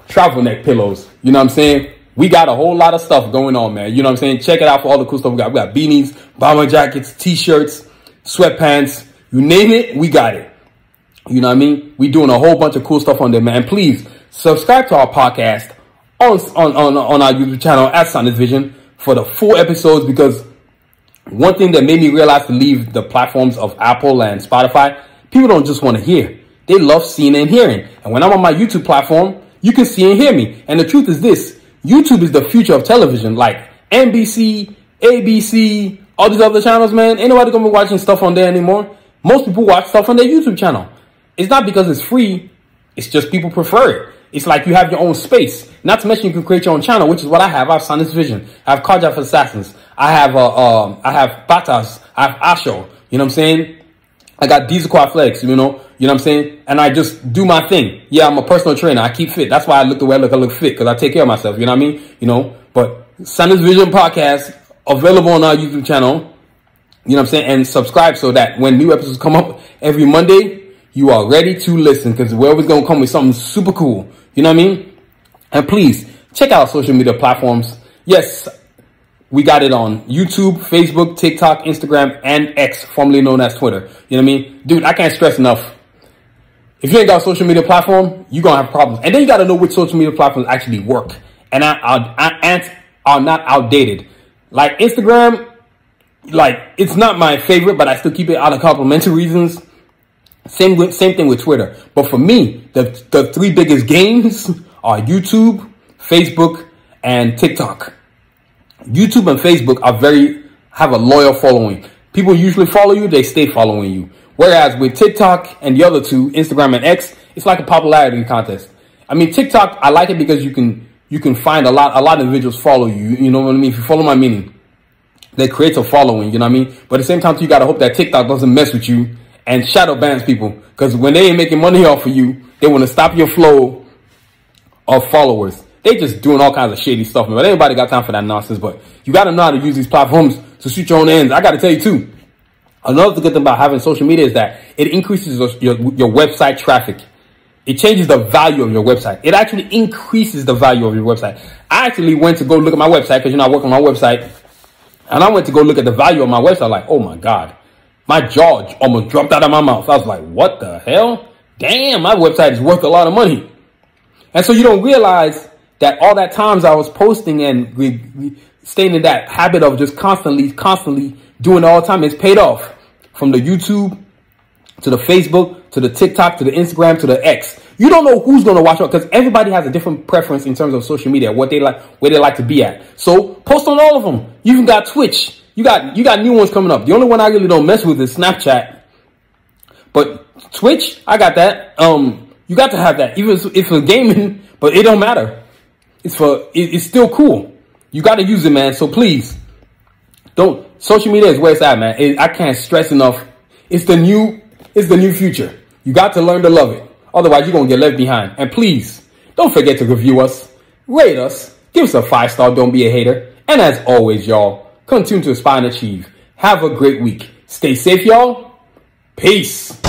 travel neck pillows. You know what I'm saying? We got a whole lot of stuff going on, man. You know what I'm saying? Check it out for all the cool stuff we got. We got beanies, bomber jackets, t-shirts, sweatpants, you name it, we got it. You know what I mean? We doing a whole bunch of cool stuff on there, man. Please subscribe to our podcast on our YouTube channel at Sanusi Vision for the full episodes, because one thing that made me realize to leave the platforms of Apple and Spotify, people don't just want to hear. They love seeing and hearing. And when I'm on my YouTube platform, you can see and hear me. And the truth is this, YouTube is the future of television. Like NBC, ABC, all these other channels, man. Ain't nobody gonna be watching stuff on there anymore. Most people watch stuff on their YouTube channel. It's not because it's free. It's just people prefer it. It's like you have your own space. Not to mention you can create your own channel, which is what I have. I have Sanusi Vision. I have Karjakz Vs Assassins. I have Batas. I have Asho. You know what I'm saying? I got Diesel Flex, you know what I'm saying? And I just do my thing. Yeah, I'm a personal trainer. I keep fit. That's why I look the way I look. I look fit because I take care of myself. You know what I mean? You know, but Sanusi Vision podcast available on our YouTube channel. You know what I'm saying? And subscribe so that when new episodes come up every Monday, you are ready to listen, because we're always going to come with something super cool. You know what I mean? And please check out our social media platforms. Yes, we got it on YouTube, Facebook, TikTok, Instagram, and X, formerly known as Twitter. You know what I mean? Dude, I can't stress enough. If you ain't got a social media platform, you're going to have problems. And then you got to know which social media platforms actually work and are not outdated. Like Instagram, like, it's not my favorite, but I still keep it out of complimentary reasons. Same thing with Twitter. But for me, the three biggest games are YouTube, Facebook, and TikTok. YouTube and Facebook have a loyal following. People usually follow you, they stay following you. Whereas with TikTok and the other two, Instagram and X, it's like a popularity contest. I mean, TikTok, I like it because you can find a lot of individuals follow you. You know what I mean? If you follow my meaning, that creates a following, you know what I mean? But at the same time, you got to hope that TikTok doesn't mess with you and shadow bans people, because when they ain't making money off of you, they want to stop your flow of followers. They just doing all kinds of shady stuff, man. But everybody got time for that nonsense. But you got to know how to use these platforms to suit your own ends. I got to tell you too, another good thing about having social media is that it increases your website traffic. It changes the value of your website. It actually increases the value of your website. I actually went to go look at my website, because, you know, I work on my website, and I went to go look at the value of my website. Like, oh my God. My jaw almost dropped out of my mouth. I was like, what the hell? Damn, my website is worth a lot of money. And so you don't realize that all that times I was posting and staying in that habit of just constantly doing it all the time, it's paid off. From the YouTube to the Facebook to the TikTok to the Instagram to the X. You don't know who's going to watch out, because everybody has a different preference in terms of social media, what they like, where they like to be at. So post on all of them. You even got Twitch. You got new ones coming up. The only one I really don't mess with is Snapchat. But Twitch, I got that. You got to have that, even if it's for gaming, but it don't matter. It's still cool. You got to use it, man. So please, don't. Social media is where it's at, man. I can't stress enough. It's the new future. You got to learn to love it. Otherwise, you're going to get left behind. And please, don't forget to review us, rate us, give us a 5-star, don't be a hater. And as always, y'all, continue to aspire and achieve. Have a great week. Stay safe, y'all. Peace.